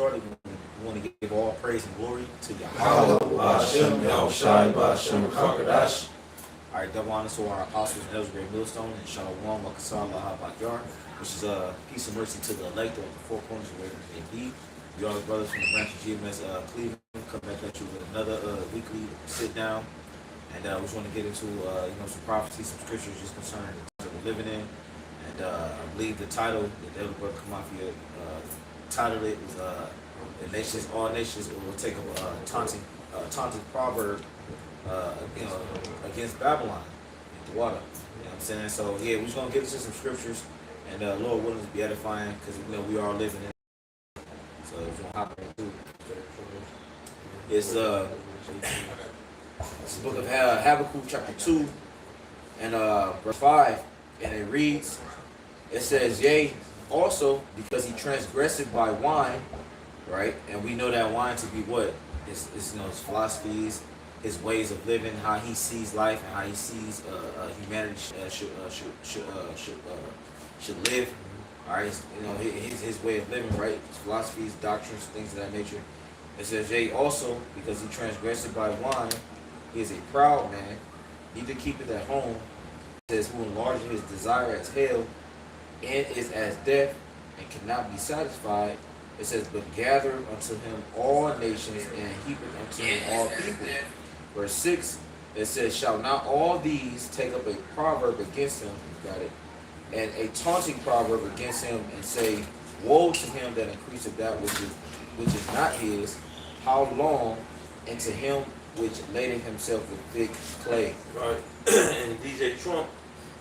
started, we want to give all praise and glory to Yahweh. Hashem, Yahushai, Hashem, Kakadash. All right, double honor to our apostles and elders, great millstone, and Shalom, Makasar, Lahabakyar, which is peace and mercy to the elect of the four corners of where they be. We are the brothers from the branch of GMS Cleveland, come back at you with another weekly sit down. And we just want to get into some prophecy, some scriptures just concerning the times that we're living in. And I believe the title that the elder brother Kamafia titled it was the nations, all nations will take up taunting proverb against Babylon in the water. You know what I'm saying? So yeah, we're just gonna get into some scriptures, and Lord willing to be edifying, because we are living in. So we're gonna hop into it's the book of Habakkuk chapter 2 and verse 5, and it reads, it says, yea, also because he transgressed by wine, right? And we know that wine to be what? It's his philosophies, his ways of living, how he sees life, and how he sees humanity should live. All right, his way of living, right? His philosophies, doctrines, things of that nature. It says, yea, also because he transgressed by wine, he is a proud man, neither keepeth at home. It says, who enlarges his desire as hell, and is as death, and cannot be satisfied. It says, but gather unto him all nations, and heapeth unto him all people. Verse 6, it says, shall not all these take up a proverb against him, got it, and a taunting proverb against him, and say, woe to him that increaseth that which is not his, how long, and to him which ladeth himself with thick clay. Right. And DJ Trump,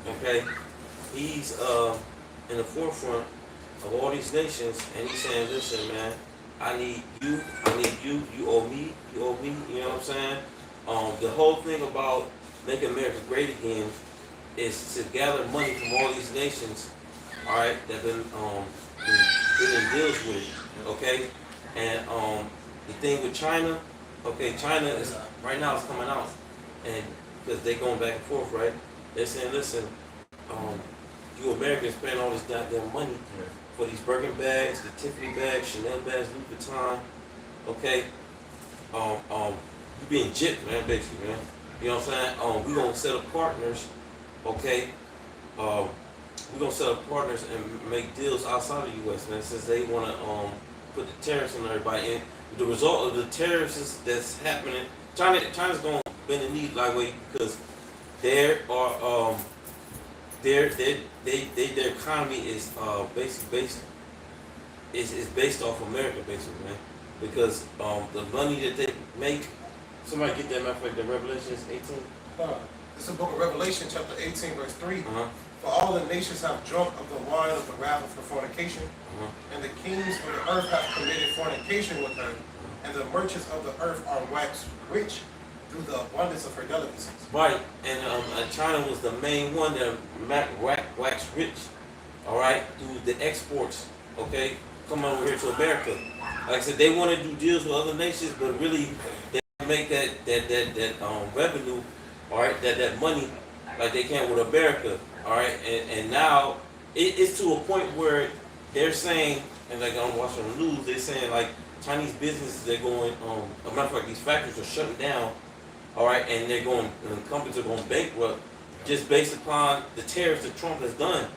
okay, he's in the forefront of all these nations, and he's saying, listen, man, I need you, you owe me, you know what I'm saying? The whole thing about making America great again is to gather money from all these nations, all right, that been deals with, okay? And the thing with China, okay, China is right now it's coming out, and because they're going back and forth, right? They're saying, listen, you Americans spend all this goddamn money for these Birkin bags, the Tiffany bags, Chanel bags, Louis Vuitton, okay? You being gypped, man, basically, man. You know what I'm saying? We're gonna set up partners, okay? We're gonna set up partners and make deals outside of the U.S., man, since they wanna put the tariffs on everybody. And the result of the tariffs that's happening, China's gonna bend the knee lightweight, because their economy is basically based off America, basically, man. Because the money that they make, somebody get that, matter of fact, the Revelations 18. It's the book of Revelation, chapter 18, verse 3. For all the nations have drunk of the wine of the wrath of her fornication, and the kings of the earth have committed fornication with her, and the merchants of the earth are waxed rich through the abundance of her delicacies. Right, and China was the main one that waxed rich, all right, through the exports, okay, come over here to America. Like I said, they want to do deals with other nations, but really they make that revenue, all right, that money like they can with America, all right, and now it's to a point where they're saying, and like I'm watching the news, they're saying like Chinese businesses, they're going, a matter of fact, these factories are shutting down, all right, and they're going, and companies are going bankrupt just based upon the tariffs that Trump has done,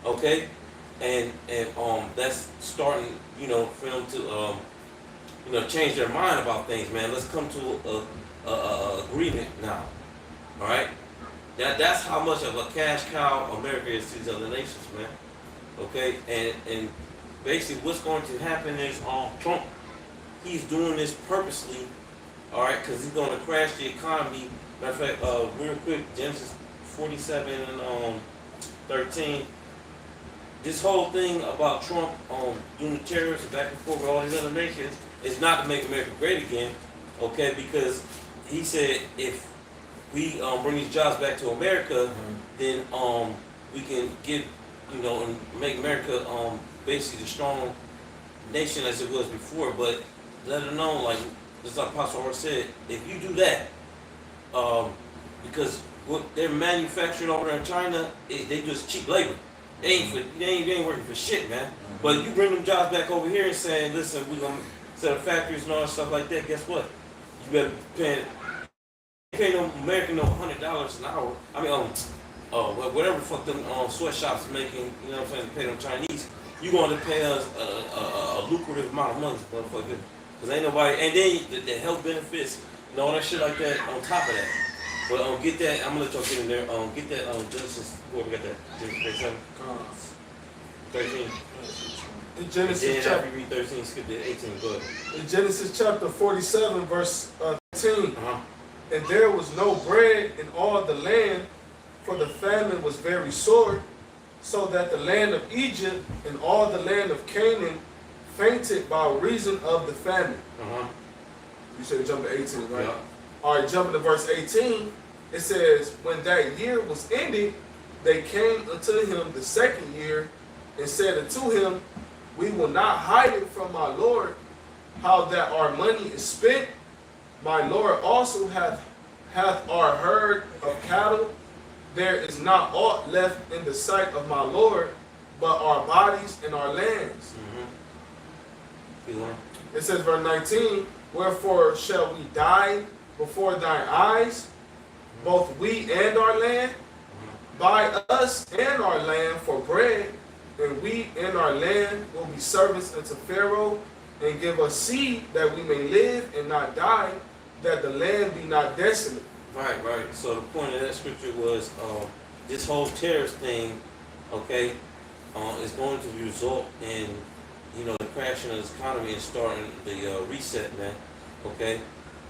okay, and that's starting, for them to, change their mind about things, man. Let's come to a agreement now, all right. That's how much of a cash cow America is to these other nations, man. Okay, and basically what's going to happen is Trump, he's doing this purposely, all right, because he's going to crash the economy. Matter of fact, real quick, Genesis 47 and 13. This whole thing about Trump doing the tariffs back and forth with all these other nations is not to make America great again, okay? Because he said if we bring these jobs back to America, then we can get, and make America basically the strong nation as it was before. But let it know, like just like Pastor Orr said, if you do that, because what they're manufacturing over there in China, they just cheap labor. They ain't working for shit, man. But you bring them jobs back over here and saying, listen, set of factories and all that stuff like that, guess what? You better pay no American no $100 an hour. I mean, whatever the fuck them sweatshops making, you know what I'm saying, pay them Chinese. You going to pay us a lucrative amount of money, motherfucker. Because ain't nobody, and then the health benefits and all that shit like that on top of that. But get that, I'm gonna let y'all get in there. Get that Genesis, where we got that? Genesis 13. In Genesis And then chapter, after you read 13, skip to 18, go ahead. in Genesis chapter 47, verse 13, Uh-huh. and there was no bread in all the land, for the famine was very sore, so that the land of Egypt and all the land of Canaan fainted by reason of the famine. Uh-huh. You should have jumped to 18, right? Yeah. All right, jumping to verse 18, it says, when that year was ended, they came unto him the second year, and said unto him, we will not hide it from my Lord, how that our money is spent. My Lord also hath our herd of cattle. There is not aught left in the sight of my Lord, but our bodies and our lands. Mm-hmm. It says, verse 19, wherefore shall we die before thine eyes, both we and our land? Buy us and our land for bread, and we and our land will be servants unto Pharaoh, and give us seed that we may live and not die, that the land be not desolate. Right. So the point of that scripture was this whole terrorist thing, okay, is going to result in, the crashing of this economy and starting the reset, man, okay?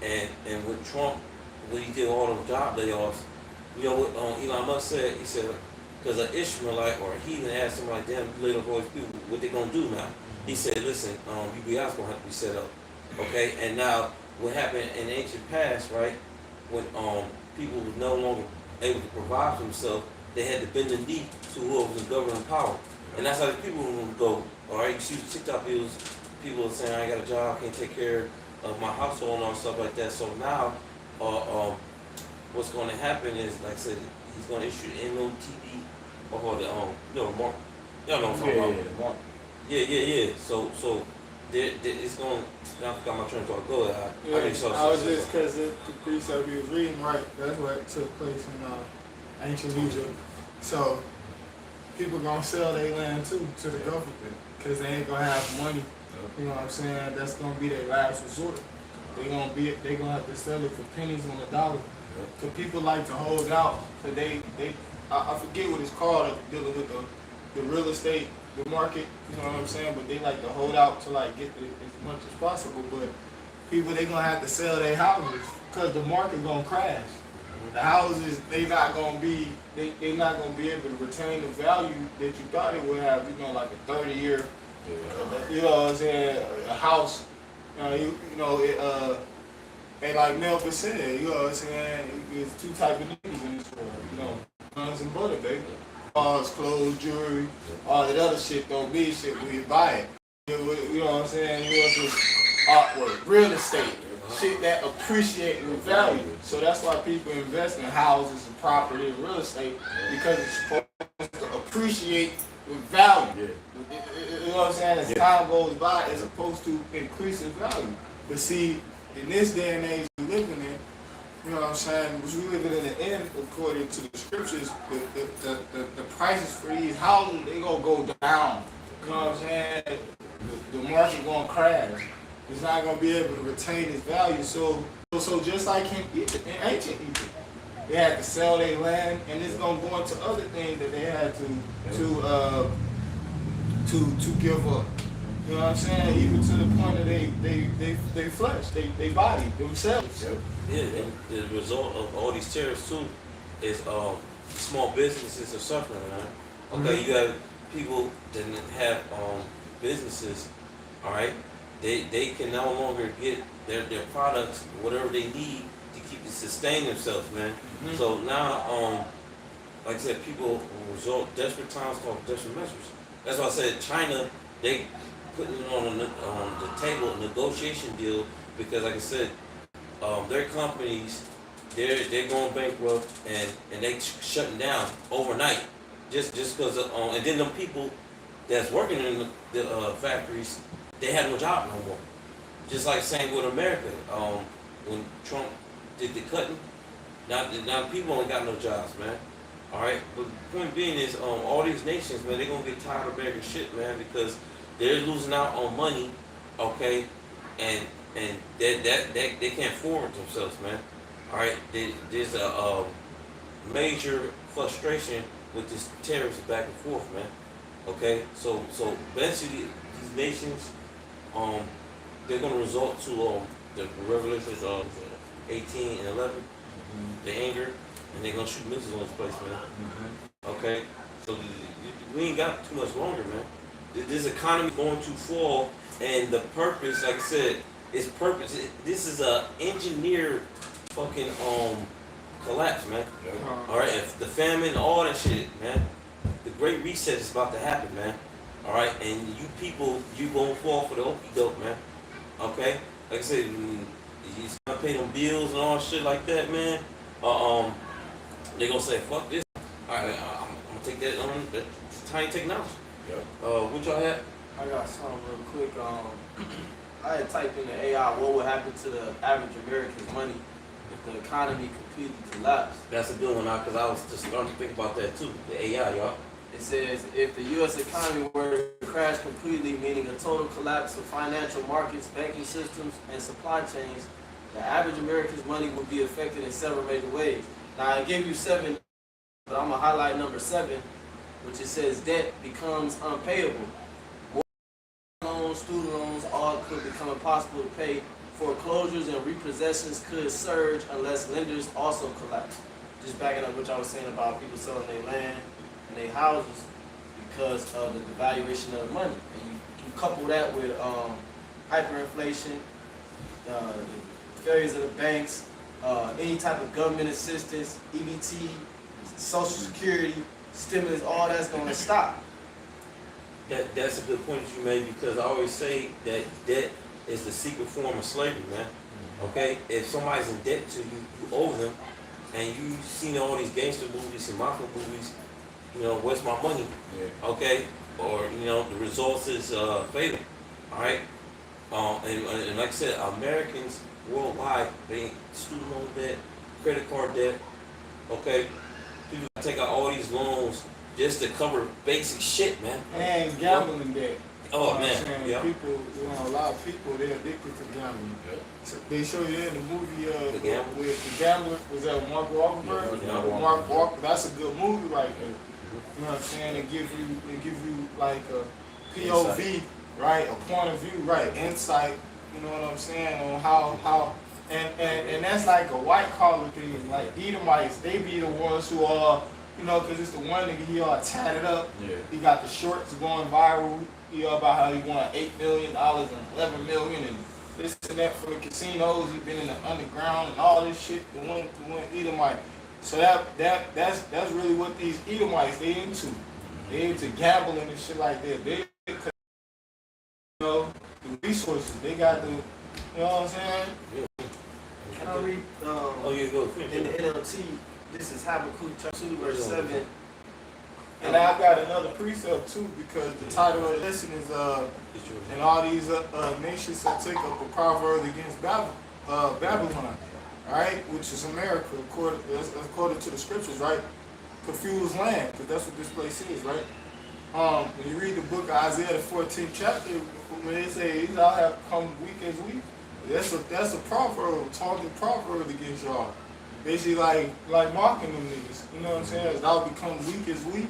And with Trump, when he did all those job layoffs, what Elon Musk said? He said, because an Ishmaelite or a heathen asked him like, damn, little boys, people, what they gonna do now? He said, listen, UBI's gonna have to be set up, okay? And now, what happened in the ancient past, right? When people were no longer able to provide for themselves, they had to bend the knee to whoever was in governing power, and that's how the people would go. All right, you see the TikTok videos, people are saying, I ain't got a job, I can't take care of my household and all stuff like that. So now, what's going to happen is, like I said, he's going to issue the MOTD or the mark. Y'all know what I'm talking about. Yeah. So it's going. I forgot my train of thought. Go ahead. I was just because the precept he was reading, right? That's what took place in ancient Egypt. So people gonna sell their land too to the government because they ain't gonna have money. You know what I'm saying? That's gonna be their last resort. They gonna have to sell it for pennies on the dollar. So people like to hold out. So I forget what it's called, dealing with the real estate, the market. You know what I'm saying? But they like to hold out to like get as much as possible. But people, they gonna have to sell their houses because the market gonna crash. The houses, they not gonna be able to retain the value that you thought it would have. Like a 30-year. You know what I'm saying? A house. And like Melvin said, you know what I'm saying? There's two types of niggas in this world. Guns and butter, baby. Cars, clothes, jewelry, all that other shit don't mean shit when you buy it. You know what I'm saying? You want this artwork, real estate, shit that appreciate in value. So that's why people invest in houses and property and real estate, because it's supposed to appreciate with value. You know what I'm saying? As time goes by, it's supposed to increase in value. But see, in this day and age we're living in, you know what I'm saying, which we living in the end, according to the scriptures, the prices for these houses, they gonna go down. You know what I'm saying? The market gonna crash. It's not gonna be able to retain its value. So just like in Egypt, in ancient Egypt, they had to sell their land, and it's gonna go into other things that they had to give up. You know what I'm saying? Even to the point that they flesh, they body themselves. Yeah, and the result of all these tariffs too is small businesses are suffering, man. Okay, you have people that have businesses, all right, they can no longer get their products, whatever they need to sustain themselves, man. So now, like I said, people resort desperate times called desperate measures. That's why I said China, they putting it on the table, a negotiation deal, because like I said, their companies, they're going bankrupt and they shutting down overnight, just because and then them people that's working in the factories, they have no job no more. just like same with America. When Trump did the cutting, now people ain't got no jobs, man. All right, but the point being is, all these nations, man, they're gonna get tired of American shit, man, because they're losing out on money, okay, and that they can't forward themselves, man. All right, there's a major frustration with this tariffs back and forth, man. Okay, so eventually these nations, they're gonna resort to the Revelations 18 and 11, the anger, and they're gonna shoot missiles on this place, man. Okay, so we ain't got too much longer, man. This economy going to fall, and the purpose, like I said, is purpose. This is a engineered fucking collapse, man. All right, if the famine, all that shit, man. The Great Reset is about to happen, man. All right, and you people, you gonna fall for the okie doke, man. Okay, like I said, you gonna pay them bills and all shit like that, man. They gonna say fuck this. All right, I'm gonna take that on that tiny technology. What y'all had? I got something real quick. I had typed in the AI, what would happen to the average American's money if the economy completely collapsed? That's a good one, because I was just starting to think about that too. The AI, y'all. It says, if the U.S. economy were to crash completely, meaning a total collapse of financial markets, banking systems, and supply chains, the average American's money would be affected in several major ways. Now, I gave you 7, but I'm going to highlight number 7, which it says debt becomes unpayable. Loans, student loans, all could become impossible to pay. Foreclosures and repossessions could surge unless lenders also collapse. Just backing up what I was saying about people selling their land and their houses because of the devaluation of the money. And you couple that with hyperinflation, the failures of the banks, any type of government assistance, EBT, Social Security, stimulus, all that's going to stop. That's a good point that you made, because I always say that debt is the secret form of slavery, man. Okay? If somebody's in debt to you, you owe them, and you've seen all these gangster movies and mafia movies, you know, where's my money? Yeah. Okay? Or, you know, the results is fatal. Alright? And like I said, Americans worldwide, they student loan debt, credit card debt, okay? People take out all these loans just to cover basic shit, man. And gambling debt. Oh, man. Yeah. People, you know, a lot of people, they're addicted to gambling. Yeah. So they show you in the movie with The Gambler. Was that Mark Wahlberg? Yeah, Mark Wahlberg. That's a good movie right there. You know what I'm saying? They give you like a POV, insight. Right? A point of view, right? Insight. You know what I'm saying? On how and that's like a white collar thing. Like Edomites, they be the ones who are, you know, because it's the one nigga, he all tatted up. Yeah. He got the shorts going viral. He all about how he won $8 million and $11 million and this and that for the casinos. He been in the underground and all this shit. The one Edomite. So that's really what these Edomites they into. They into gambling and shit like that. They you know, the resources. They got the, you know what I'm saying? Can I read? Oh, yeah, go. In the NLT, this is Habakkuk chapter 2, verse 7. And I got another precept too, because the title of the lesson is and all these nations shall take up a proverb against Babylon, right? Which is America, according to the scriptures, right? Confused land, because that's what this place is, right? When you read the book of Isaiah, the 14th chapter, when they say these all have come weak as weak, that's a proverb, talking proverb against y'all. Basically like mocking them niggas. You know what I'm saying? As thou become weak as weak.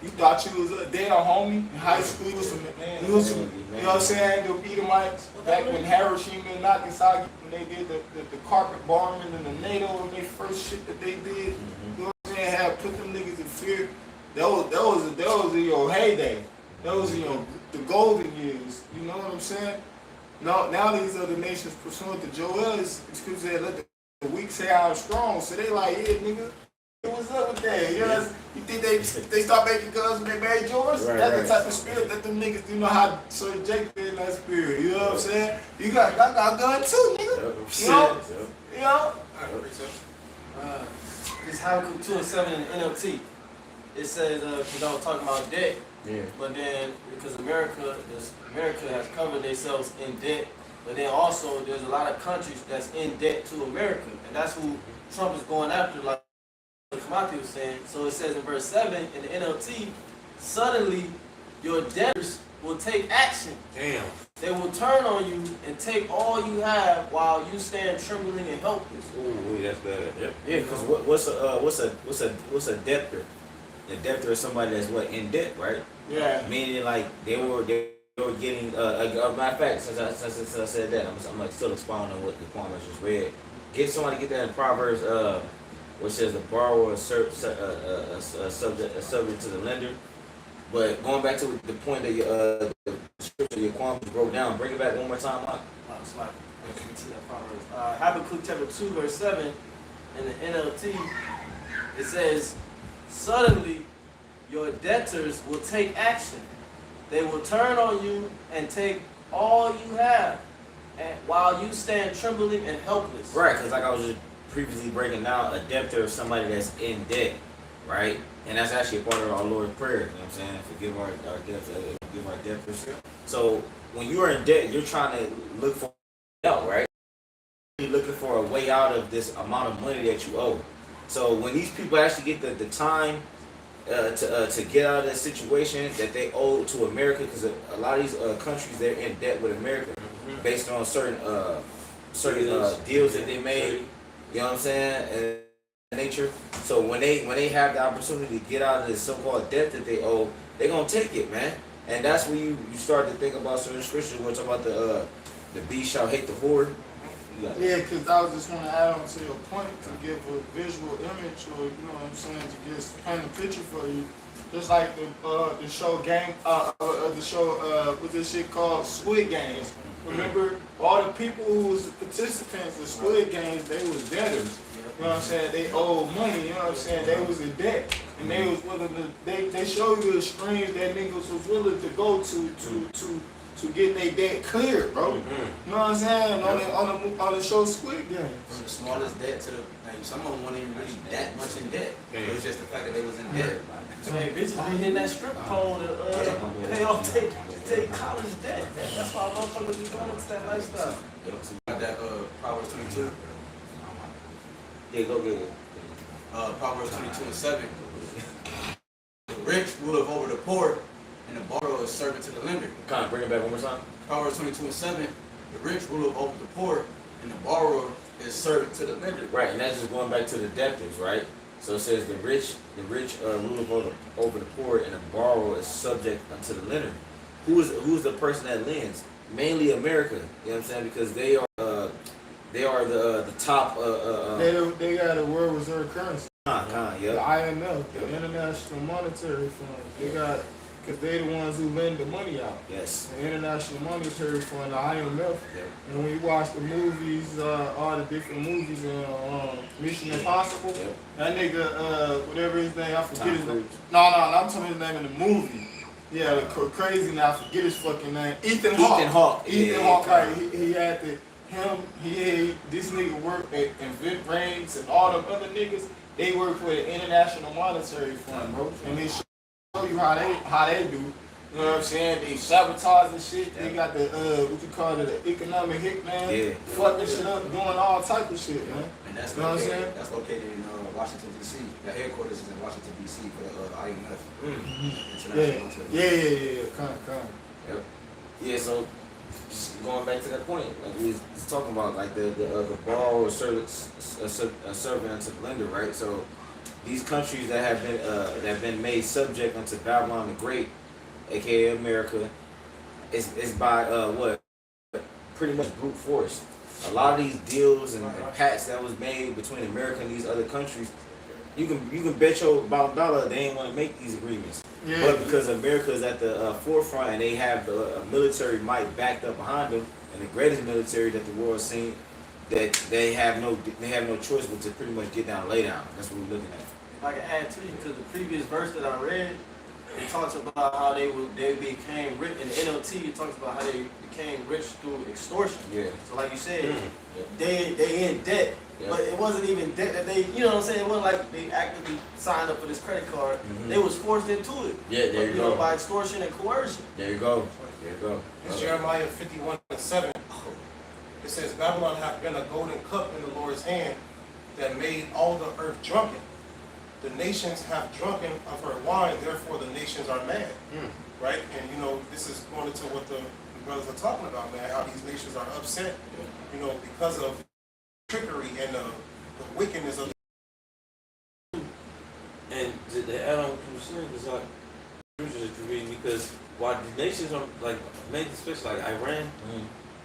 You thought you was a dead homie in high school. You know what I'm saying? The Edomites, back when Hiroshima and Nagasaki, when they did the carpet bombing and the NATO and their first shit that they did, you know what I'm saying? Had put them niggas in fear. That was in your heyday. That was in the golden years. You know what I'm saying? Now these other nations pursuant to Joel, it's because they let the weak say I'm strong. So they like, yeah, nigga. What's up with that? You know, you think they start making guns when they made yours? Right, that's the type of spirit that them niggas, you know how Sir Jake did in that spirit. You know what I'm saying? I got a gun too, nigga. You know? You know? This Habakkuk 2 and 7 in the NLT. It says, because I was talking about debt, but then because America has covered themselves in debt But then also, there's a lot of countries that's in debt to America, and that's who Trump is going after, like Kamati was saying. So it says in verse 7 in the NLT, suddenly your debtors will take action. Damn. They will turn on you and take all you have while you stand trembling and helpless. Ooh, that's bad. Yep. Yeah, because what's a debtor? A debtor is somebody that's what in debt, right? Yeah. Meaning like they were getting matter of fact, since I said that, I'm like still expounding on what the poem I just read. Get that in Proverbs, which says the borrower is subject to the lender. But going back to the point that the scripture your poem broke down, bring it back one more time, Mark. Habakkuk chapter 2 verse 7 in the NLT, it says, suddenly your debtors will take action. They will turn on you and take all you have, and while you stand trembling and helpless. Right, because like I was just previously breaking down, a debtor is somebody that's in debt, right? And that's actually a part of our Lord's Prayer, you know what I'm saying? Forgive our debts, forgive our debtors. So when you are in debt, you're trying to look for out, right? You're looking for a way out of this amount of money that you owe. So when these people actually get the time to get out of that situation that they owe to America, because a lot of these countries, they're in debt with America based on certain deals that they made. You know what I'm saying? And nature. So when they have the opportunity to get out of this so-called debt that they owe, they're gonna take it, man. And that's when you start to think about certain scriptures. We're talking about the beast shall hate the horde. Yeah, because I was just want to add on to your point to give a visual image, or you know what I'm saying, to just paint a picture for you. Just like the show what's this shit called Squid Games. Remember, all the people who was participants of Squid Games, they was debtors. You know what I'm saying? They owed money. You know what I'm saying? They was in debt, and they was willing to. They showed you the extremes that niggas was willing to go to get their debt cleared, bro. You know what I'm saying? On the show Squid Game. From the smallest debt to the, like, some of them weren't even really that much in debt. It was just the fact that they was in debt. Man, bitches be hitting that strip pole to pay off their college debt. That's why motherfuckers be going into that lifestyle. So you got that Proverbs 22. Yeah, go get it. Proverbs 22 and 7. The rich ruleth over the poor, and the borrower is servant to the lender. Kind of bring it back one more time. Proverbs 22 and 7. The rich ruleth over the poor, and the borrower is servant to the lender. Right, and that's just going back to the debtors, right? So it says the rich rule over the poor, and the borrower is subject unto the lender. Who's the person that lends? Mainly America. You know what I'm saying? Because they are the top. They got a world reserve currency. The Yeah. IMF, the International Monetary Fund. They got, because they the ones who lend the money out. Yes. The International Monetary Fund, the IMF. Yeah. And when you watch the movies, all the different movies, Mission Impossible, Yep. that nigga, whatever his name, I forget his name. Cruise. No, I'm telling his name in the movie. Yeah, the crazy now, I forget his fucking name. Ethan Hawke. Ethan Hawke, right? He had this nigga worked at Invent Brains and all them other niggas. They work for the International Monetary Fund, bro. And they show you how they do. You know what I'm saying? They sabotage and shit. They got the what you call it, the economic hit, man. Yeah. Fucking shit up, doing all type of shit, man. And that's You know what I'm located, saying? that's located in Washington, D.C. The headquarters is in Washington, D.C. for the IMF. International Yeah. Kind. Yep. Yeah. So just going back to that point, like we was talking about, like the borrower servant unto the lender, right? So these countries that have been made subject unto Babylon the Great, aka America, is by what? Pretty much brute force. A lot of these deals and pacts that was made between America and these other countries, you can bet your bottom dollar they ain't want to make these agreements. Yeah. But because America is at the forefront and they have the military might backed up behind them, and the greatest military that the world has seen, that they have no choice but to pretty much get down and lay down. That's what we're looking at. If I can add to you, because the previous verse that I read, it talks about how they became rich. In the NLT, it talks about how they became rich through extortion. Yeah. So like you said, they in debt. Yeah. But it wasn't even debt that they, you know what I'm saying? It wasn't like they actively signed up for this credit card. They was forced into it. Yeah, there you go. By extortion and coercion. There you go. It's Jeremiah 51:7. says, Babylon hath been a golden cup in the Lord's hand that made all the earth drunken. The nations have drunken of her wine, therefore the nations are mad. Right? And you know, this is going into what the brothers are talking about, man, how these nations are upset, you know, because of trickery and the wickedness of. And to add on what you were saying, because like scriptures that you read, because while the nations are like, maybe especially like Iran,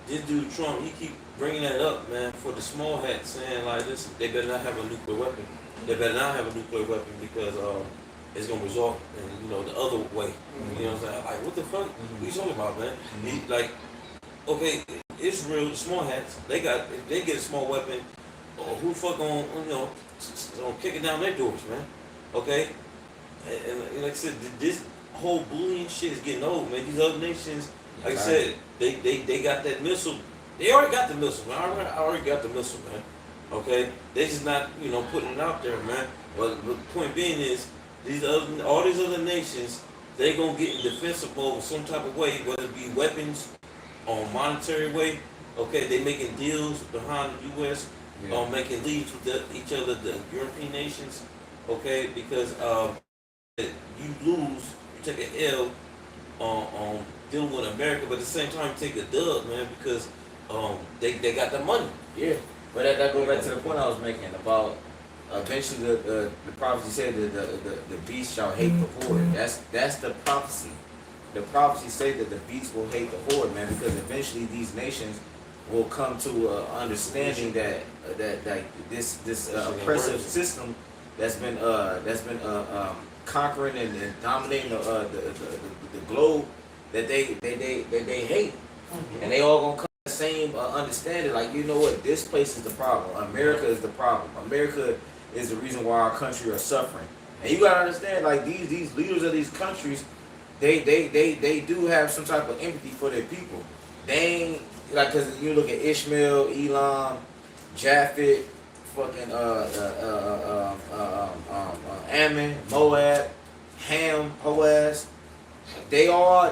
this dude Trump, he keep bringing that up, man, for the small hats, saying like, listen, they better not have a nuclear weapon. They better not have a nuclear weapon because it's gonna result in, you know, the other way. You know what I'm saying? Like, what the fuck? What you talking about, man? He, like, okay, Israel, the small hats, if they get a small weapon, who the fuck gonna, you know, gonna kick it down their doors, man? Okay? And like I said, this whole bullying shit is getting old, man. These other nations, like I said, they got that missile. They already got the missile, man. I already got the missile, man. Okay? They just not, you know, putting it out there, man. But the point being is, all these other nations, they gonna get in defensive mode some type of way, whether it be weapons or monetary way. Okay, they making deals behind the U.S. Making leagues with each other, the European nations. Okay, because you lose, you take an L on dealing with America, but at the same time you take a dub, man, because they got the money. Yeah, but that goes back to the point I was making about eventually the prophecy said that the beast shall hate the horde. That's the prophecy. The prophecy say that the beast will hate the horde, man, because eventually these nations will come to understanding that this oppressive system that's been conquering and dominating the globe that they hate, and they all gonna come to the same understanding. Like, you know what, this place is the problem. America is the problem. America is the reason why our country are suffering. And you gotta understand, like these leaders of these countries, they do have some type of empathy for their people. They ain't like, cause you look at Ishmael, Elam, Japhet, fucking Ammon, Moab, Ham, Boaz. They all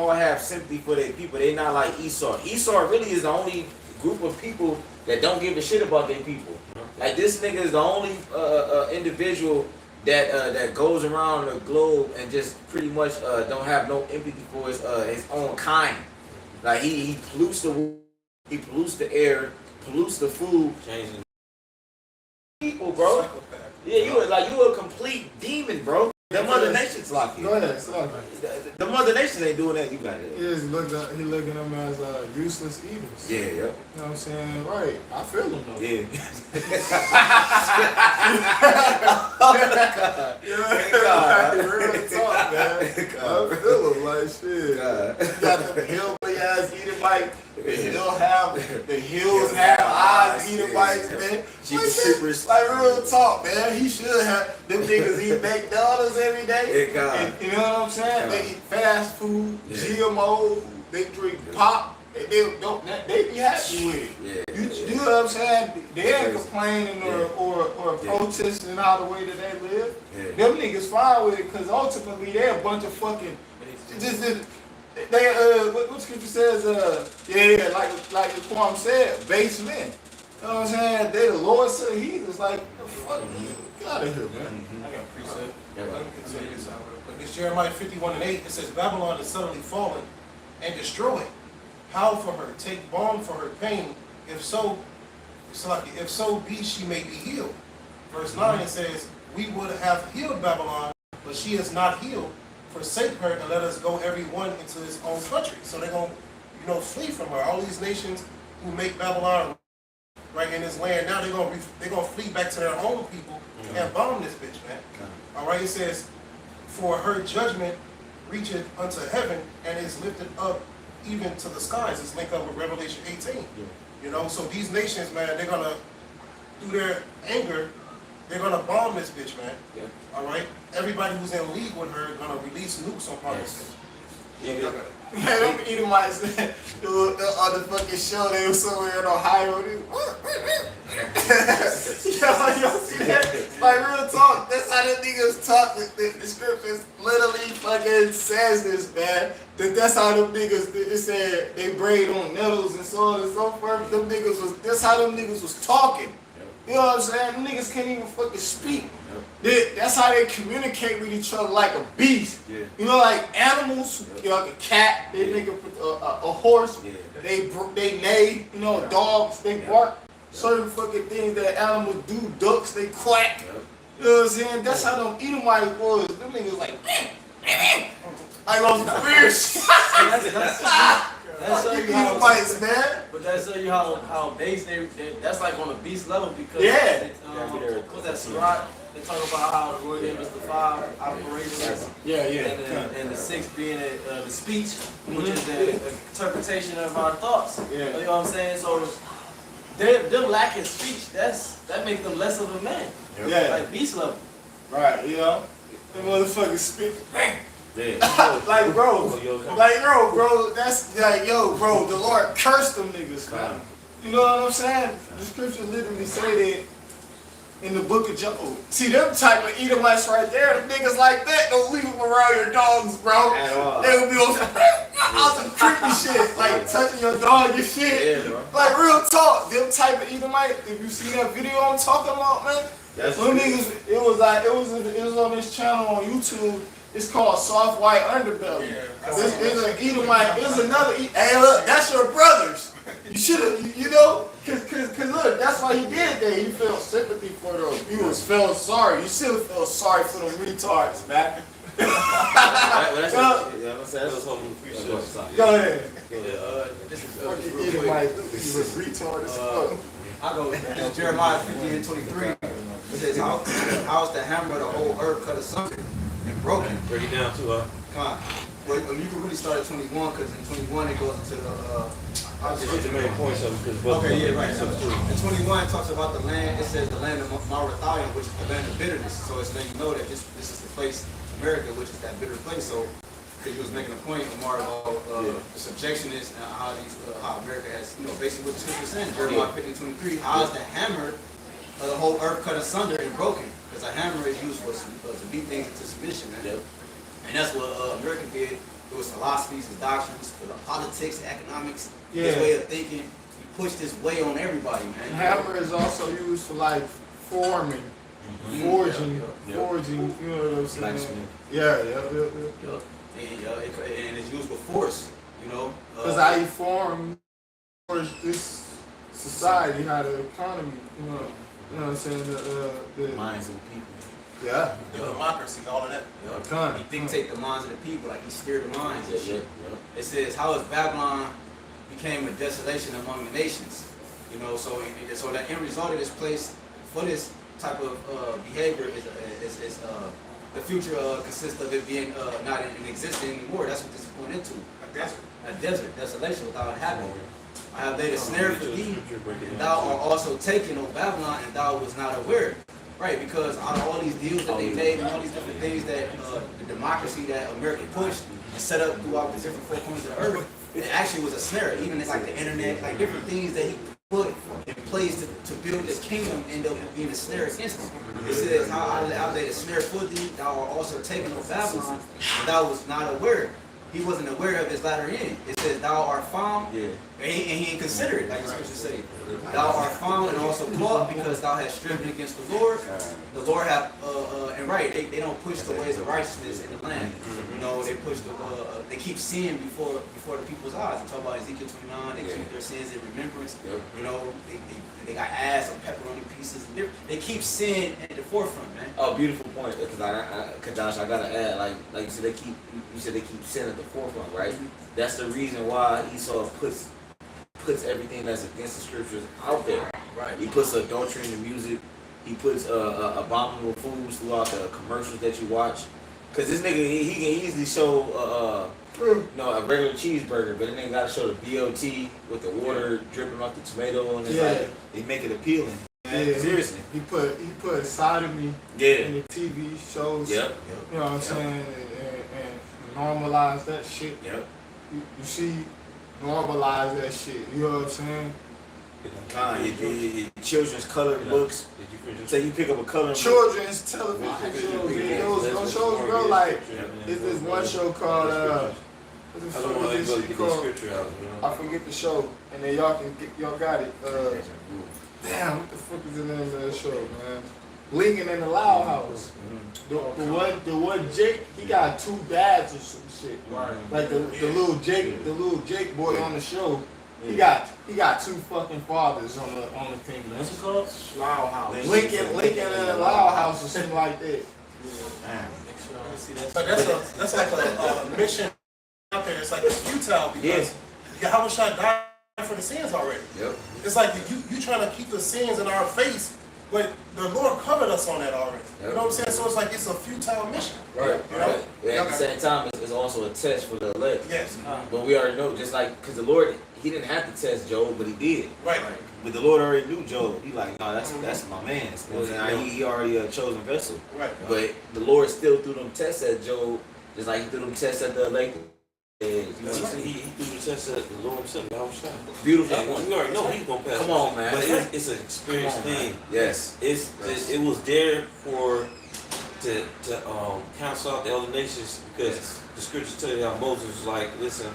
have sympathy for their people. They not like Esau. Esau really is the only group of people that don't give a shit about their people. Like, this nigga is the only individual that goes around the globe and just pretty much don't have no empathy for his own kind. Like, he pollutes the air, pollutes the food. Changing People, bro. Yeah, you a complete demon, bro. Them other nations like you. Go ahead, stop. The mother nations ain't doing that. You got it. He looking at them as useless evils. Yeah, yeah. You know what I'm saying? Right. I feel him though. Yeah. God. Real talk, man. I feel him like shit. God. You got them hillbilly ass Edomite. The hills have eyes, Edomites, man. Like, real talk, man. He should have. Them niggas eat McDonald's every day. And, you know what I'm saying? They eat fast food, GMO, they drink pop. They be happy with it. Yeah. You know what I'm saying? They ain't complaining or protesting out the way that they live. Yeah. Them niggas fine with it because ultimately they're a bunch of fucking what scripture says, like the Quam said, base men. You know what I'm saying? They the Lord's son, he's like, fuck, get out of here, man. I got a precept. Let me continue this out. But this Jeremiah 51:8, it says, Babylon is suddenly fallen and destroyed. Howl for her, take balm for her pain. If so be she may be healed. Verse 9, it says, we would have healed Babylon, but she is not healed. Forsake her and let us go every one into his own country. So they're going to, flee from her. All these nations who make Babylon right in this land, now they're going to flee back to their own people and bomb this bitch, man. All right, it says, for her judgment reacheth unto heaven and is lifted up even to the skies. It's linked up with Revelation 18. So these nations, man, they're going to, through their anger, they're going to bomb this bitch, man. Yeah. All right? Everybody who's in league with her is going to release nukes on part of this. Man, them Edomites on the fucking show, they were somewhere in Ohio. Y'all see that? Like real talk, that's how the niggas talk. The scriptures literally fucking says this, man. That's how them niggas, it said they braid on nettles and so on and so forth. Them niggas was, that's how them niggas was talking. You know what I'm saying? Them niggas can't even fucking speak. That's how they communicate with each other like a beast. Yeah. You know, like animals, you know, like a cat, they make a horse, they neigh, you know, dogs, they bark. Certain fucking things that animals do, ducks, they quack. You know what I'm saying? That's how them Edomites was. Them niggas like, I love some weird shit. That's show you how Edomites, man. But that show you how base they that's like on a beast level because what's that Sirach? They talk about how the Lord gave us the 5 operations. And the 6 being the speech, which is the interpretation of our thoughts. You know what I'm saying? So them lacking speech, that makes them less of a man. Like beast level. Right, you know? Them motherfuckers speak. Yeah. Like bro, that's like, yo, bro, the Lord cursed them niggas, man. You know what I'm saying? The scripture literally say that in the book of Job. See, them type of Edomites right there, the niggas like that, don't leave them around your dogs, bro. They would be on some creepy shit, like touching your dog and shit. Yeah, bro. Like real talk, them type of Edomite, if you see that video I'm talking about, man, them niggas, it was on this channel on YouTube. It's called Soft White Underbelly. It's an Edomite. It's another. Hey, look, that's your brothers. You should have, you know, cause look, that's why he did that. He felt sympathy for them. He felt sorry. You should have felt sorry for them retards, man. Go ahead. This is Edomite, he was retarded as fuck. I go with Jeremiah 50:23. It says, how's the hammer of the whole earth cut asunder and broken? Break it down too, Come on. Well, you can really start at 21 because in 21 it goes into the. Just hit the main points of it. Okay, yeah, right. In 21 it talks about the land. It says the land of Marathon, which is the land of bitterness. So it's letting you know that this is the place, America, which is that bitter place. So he was making a point, Omar, about the subjectionist and how America has, you know, basically what the scripture is saying. Jeremiah 50:23. How is the hammer of the whole earth cut asunder and broken? Because a hammer is used to beat things into submission, man. And that's what America did. It was philosophies, his doctrines, the politics, economics, his way of thinking. He pushed his way on everybody, man. Hammer is also used for like forming, forging, you know what I'm saying? Yeah. And it's used with force, you know. Because how you form this society, how the economy, you know what I'm saying? The Minds of people. Yeah. The democracy, all of that. He dictate the minds of the people, like he steered the minds and shit. It says, how is Babylon became a desolation among the nations? You know, so the end result of this place for this type of behavior is the future consists of it being not in existence anymore. That's what this is going into. A desert, desolation without inhabitant. I have laid a snare for thee, and thou art also taken, O Babylon, and thou was not aware. Right, because out of all these deals that they made and all these different things that the democracy that America pushed and set up throughout the different four corners of the earth, it actually was a snare. Even like the internet, like different things that he put in place to build this kingdom end up being a snare against him. It says, how I laid a snare for thee, thou art also taken, O Babylon, and thou was not aware. He wasn't aware of his latter end. It says, thou art found, and he ain't consider it, like the scripture say. Thou art found and also caught because thou hast striven against the Lord. The Lord have, and right, they don't push the ways of righteousness in the land. You know, they push they keep sin before the people's eyes. You talk about Ezekiel 29, they keep their sins in remembrance. You know, they got ass or pepperoni pieces. They keep sin at the forefront, man. Oh, beautiful point. Because Josh, I gotta add, like you said, they keep sin at the forefront, right? That's the reason why Esau puts everything that's against the scriptures out there. Right. He puts adultery in the music. He puts abominable foods throughout the commercials that you watch. Cause this nigga, he can easily show a regular cheeseburger, but then they gotta show the BLT with the water dripping off the tomato, and it's like they make it appealing. Yeah, Seriously. He put sodomy in the TV shows. Yep. You know what I'm saying? And normalize that shit. Yep. You see, normalize that shit. You know what I'm saying? Your children's coloring books. Did you finish? Say you pick up a coloring book. Children's television shows, those shows, bro. Like, there's this one show called, what the I fuck don't know how is you this get shit the called? scripture out, you know. I forget the show, and then y'all got it. Damn, what the fuck is the name of that show, man? Lincoln in the Loud House. The one Jake, he got two dads or some shit. Like the little Jake boy on the show, he got two fucking fathers on the thing. What's it called? Loud House. Lincoln in the Loud House or something like that. But that's like a mission out there. It's like it's futile because Yahweh Shai died for the sins already. Yep. It's like you trying to keep the sins in our face, but the Lord covered us on that already. You know what I'm saying? So it's like it's a futile mission. Right. You know? But at the same time, it's also a test for the elect. Yes. But we already know, just like, because the Lord, he didn't have to test Job, but he did. Right. But the Lord already knew Job. He like, no, that's my man. You know what I'm saying? He already a chosen vessel. Right. But the Lord still threw them tests at Job, just like he threw them tests at the elect. You know what I'm saying? He threw the test at the Lord himself. I was trying. Beautiful. You already know he's gonna pass. Come on, man. But it's an experience thing. Yes. It was there to counsel out the other nations because the scriptures tell you how Moses was like, listen,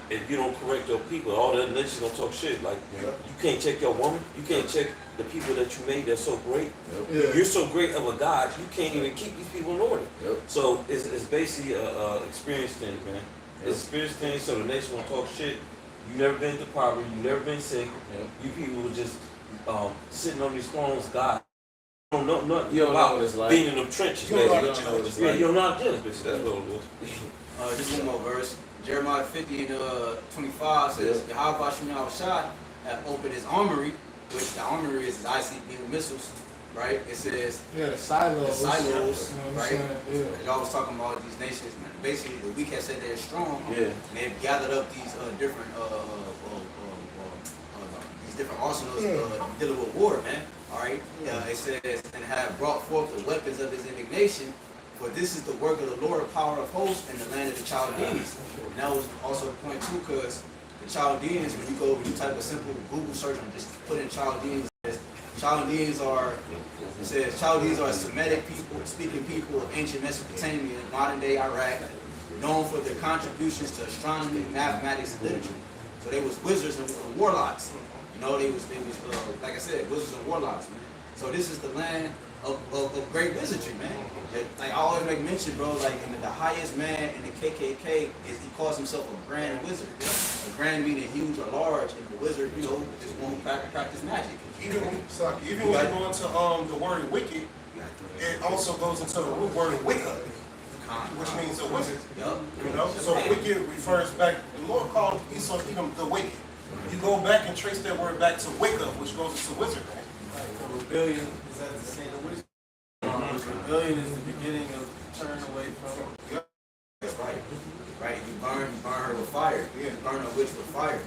if you don't correct your people, all the other nations gonna talk shit. Like you can't check your woman, you can't check the people that you made. They're so great. Yeah. You're so great of a God, you can't even keep these people in order. Yep. So it's basically a experience thing, man. It's an experience thing. So the nation gonna talk shit. You never been to poverty. You never been sick. You people were just sitting on these thrones, God. You don't know nothing You don't know about what it's like. being in them trenches. You don't know basically. what it's Yeah, like. you don't know how to do it. That's what it was. Just one more verse. Jeremiah 50 and 25 says, Yahweh Shai Shai have opened his armory, which the armory is his ICBM missiles, right? It says, Yeah, the silos. the silos, You know what I'm right? saying? Yeah. Y'all was talking about these nations, man. Basically, the weak have said they're strong. Yeah. And they've gathered up these different these different arsenals dealing with war, man. All right. It says, and have brought forth the weapons of his indignation. For this is the work of the Lord, power of hosts, in the land of the Chaldeans. And that was also the point too, because the Chaldeans, when you go, you type a simple Google search and just put in Chaldeans, Chaldeans are Semitic people, speaking people of ancient Mesopotamia, modern day Iraq, known for their contributions to astronomy, mathematics, and literature. So they was wizards and warlocks. You know, they was like I said, wizards and warlocks, man. So this is the land of great wizardry, man. Like I always make mention, bro, like the highest man in the KKK is he calls himself a grand wizard. A grand meaning huge or large, and the wizard, you know, is one who practice magic. Even when you go into the word wicked, it also goes into the root word wicca, which means a wizard. Yup. You know, so wicked refers back. The Lord called Esau Edom the wicked. You go back and trace that word back to Wicca, which goes into wizard. Rebellion, is that the same word? Rebellion is the beginning of turn away from. That's right. Right. You burn her with fire. You burn a witch with fire.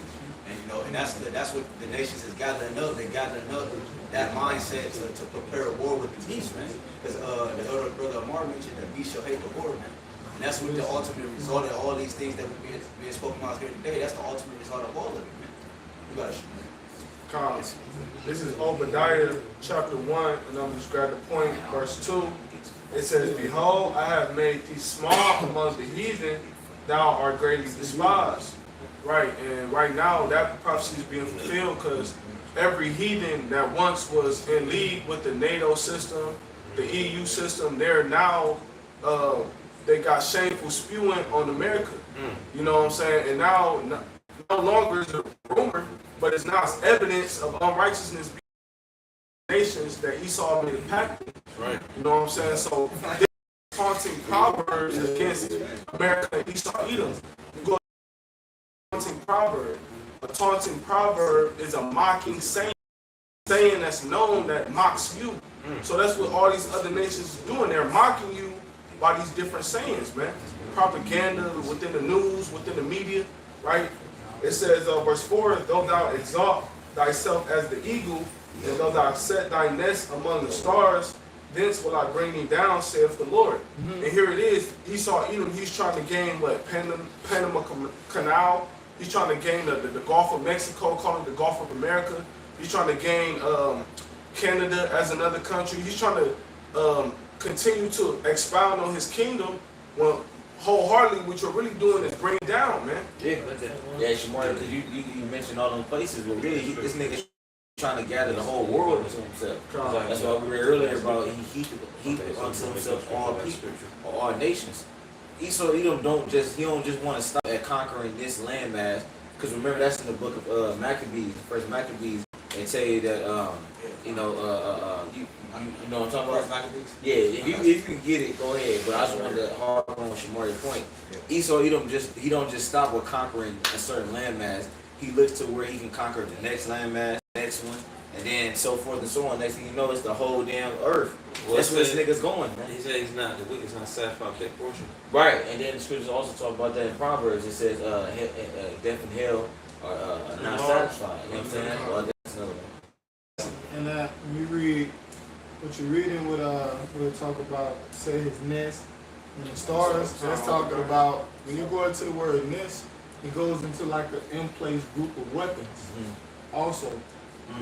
And you know, and that's what the nations is gathering up. They're gathering up that mindset to prepare a war with the beast, man. Because the other brother Amar mentioned that beast shall hate the war, man. And that's what the ultimate result of all these things that we're being spoken about here today. That's the ultimate result of all of it, man. You gotta Cause this is Obadiah chapter 1, and I'm just grab the point, verse 2. It says, Behold, I have made thee small among the heathen, thou art greatly despised. Right, and right now that prophecy is being fulfilled because every heathen that once was in league with the NATO system, the EU system, they're now, they got shameful spewing on America. You know what I'm saying? And now, no longer is it a rumor, but it's now evidence of unrighteousness being nations that Esau made a pact with. Right. You know what I'm saying? So this taunting proverbs against America and Esau Edom. You go to a taunting proverb. A taunting proverb is a mocking saying that's known that mocks you. So that's what all these other nations are doing. They're mocking you by these different sayings, man. Propaganda within the news, within the media, right? It says, verse 4, though thou exalt thyself as the eagle, and though thou set thy nest among the stars, thence will I bring thee down, saith the Lord. And here it is, Esau Edom, he's trying to gain what? Panama Canal, He's trying to gain the Gulf of Mexico, call it the Gulf of America. He's trying to gain Canada as another country. He's trying to continue to expound on his kingdom. Well, wholeheartedly, what you're really doing is bring down, man. Yeah, Shamar, because you mentioned all them places, but really, this nigga trying to gather the whole world into himself. That's why we read earlier about he unto himself all people, or all nations. Esau Edom don't just want to stop at conquering this landmass, because remember that's in the book of Maccabees, first Maccabees. They tell you that you know what I'm talking about. Maccabees? Yeah, if you can get it, go ahead. But I just wanted to harp on Shamari's point. Esau Edom he don't just stop with conquering a certain landmass. He looks to where he can conquer the next landmass, next one, and then so forth and so on. Next thing you know, it's the whole damn earth. Well, That's where this nigga's going, man. He said the wicked's not satisfied with that portion. Right, and then the scriptures also talk about that in Proverbs. It says death and hell are not satisfied. You know what I'm saying? Well, that's another one. And when you read what you're reading with we'll talk about, say, his nest and the stars, that's talking about when you go into the word nest, it goes into like an in-place group of weapons also.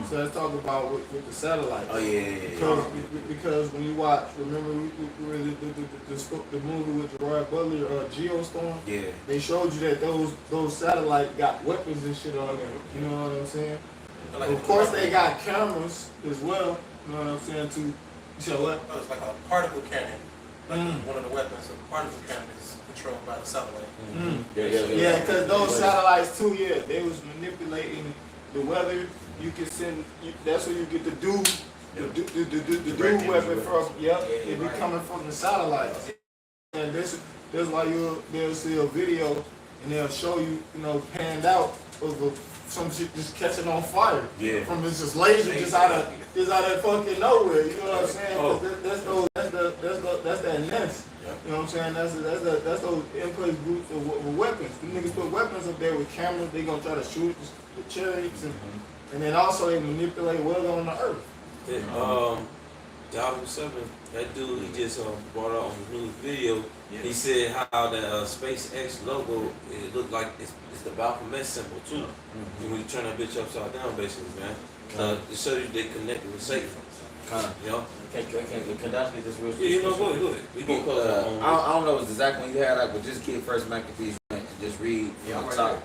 So let's talk about with the satellites. Oh yeah. Because when you watch, remember the movie with Gerard Butler, Geostorm? Yeah. They showed you that those satellites got weapons and shit on them. You know what I'm saying? Of course, they got cameras as well. You know what I'm saying? You said what? It's like a particle cannon. Like one of the weapons, a particle cannon is controlled by the satellite. Yeah, because those satellites too, they was manipulating the weather. You can send, that's where you get the dude weapon from. It be coming from the satellites. And this why they'll see a video and they'll show you, panned out of some shit just catching on fire. Yeah. From this just laser just out of fucking nowhere. You know what I'm saying? Oh. That's that nest. You know what I'm saying? That's those in-place groups of weapons. The niggas put weapons up there with cameras. They gonna try to shoot the chariots and then also they manipulate weather on the earth. Dollar 7, that dude he just brought out on the new video. Yeah. He said how the SpaceX logo, it looked like it's the Baphomet symbol too. When you turn that bitch upside down, basically, man. To show you they connected with Satan. You know? Can I speak this real quick? Yeah, go ahead. We can I don't know exactly when you had but just get first Maccabees and just read from the top.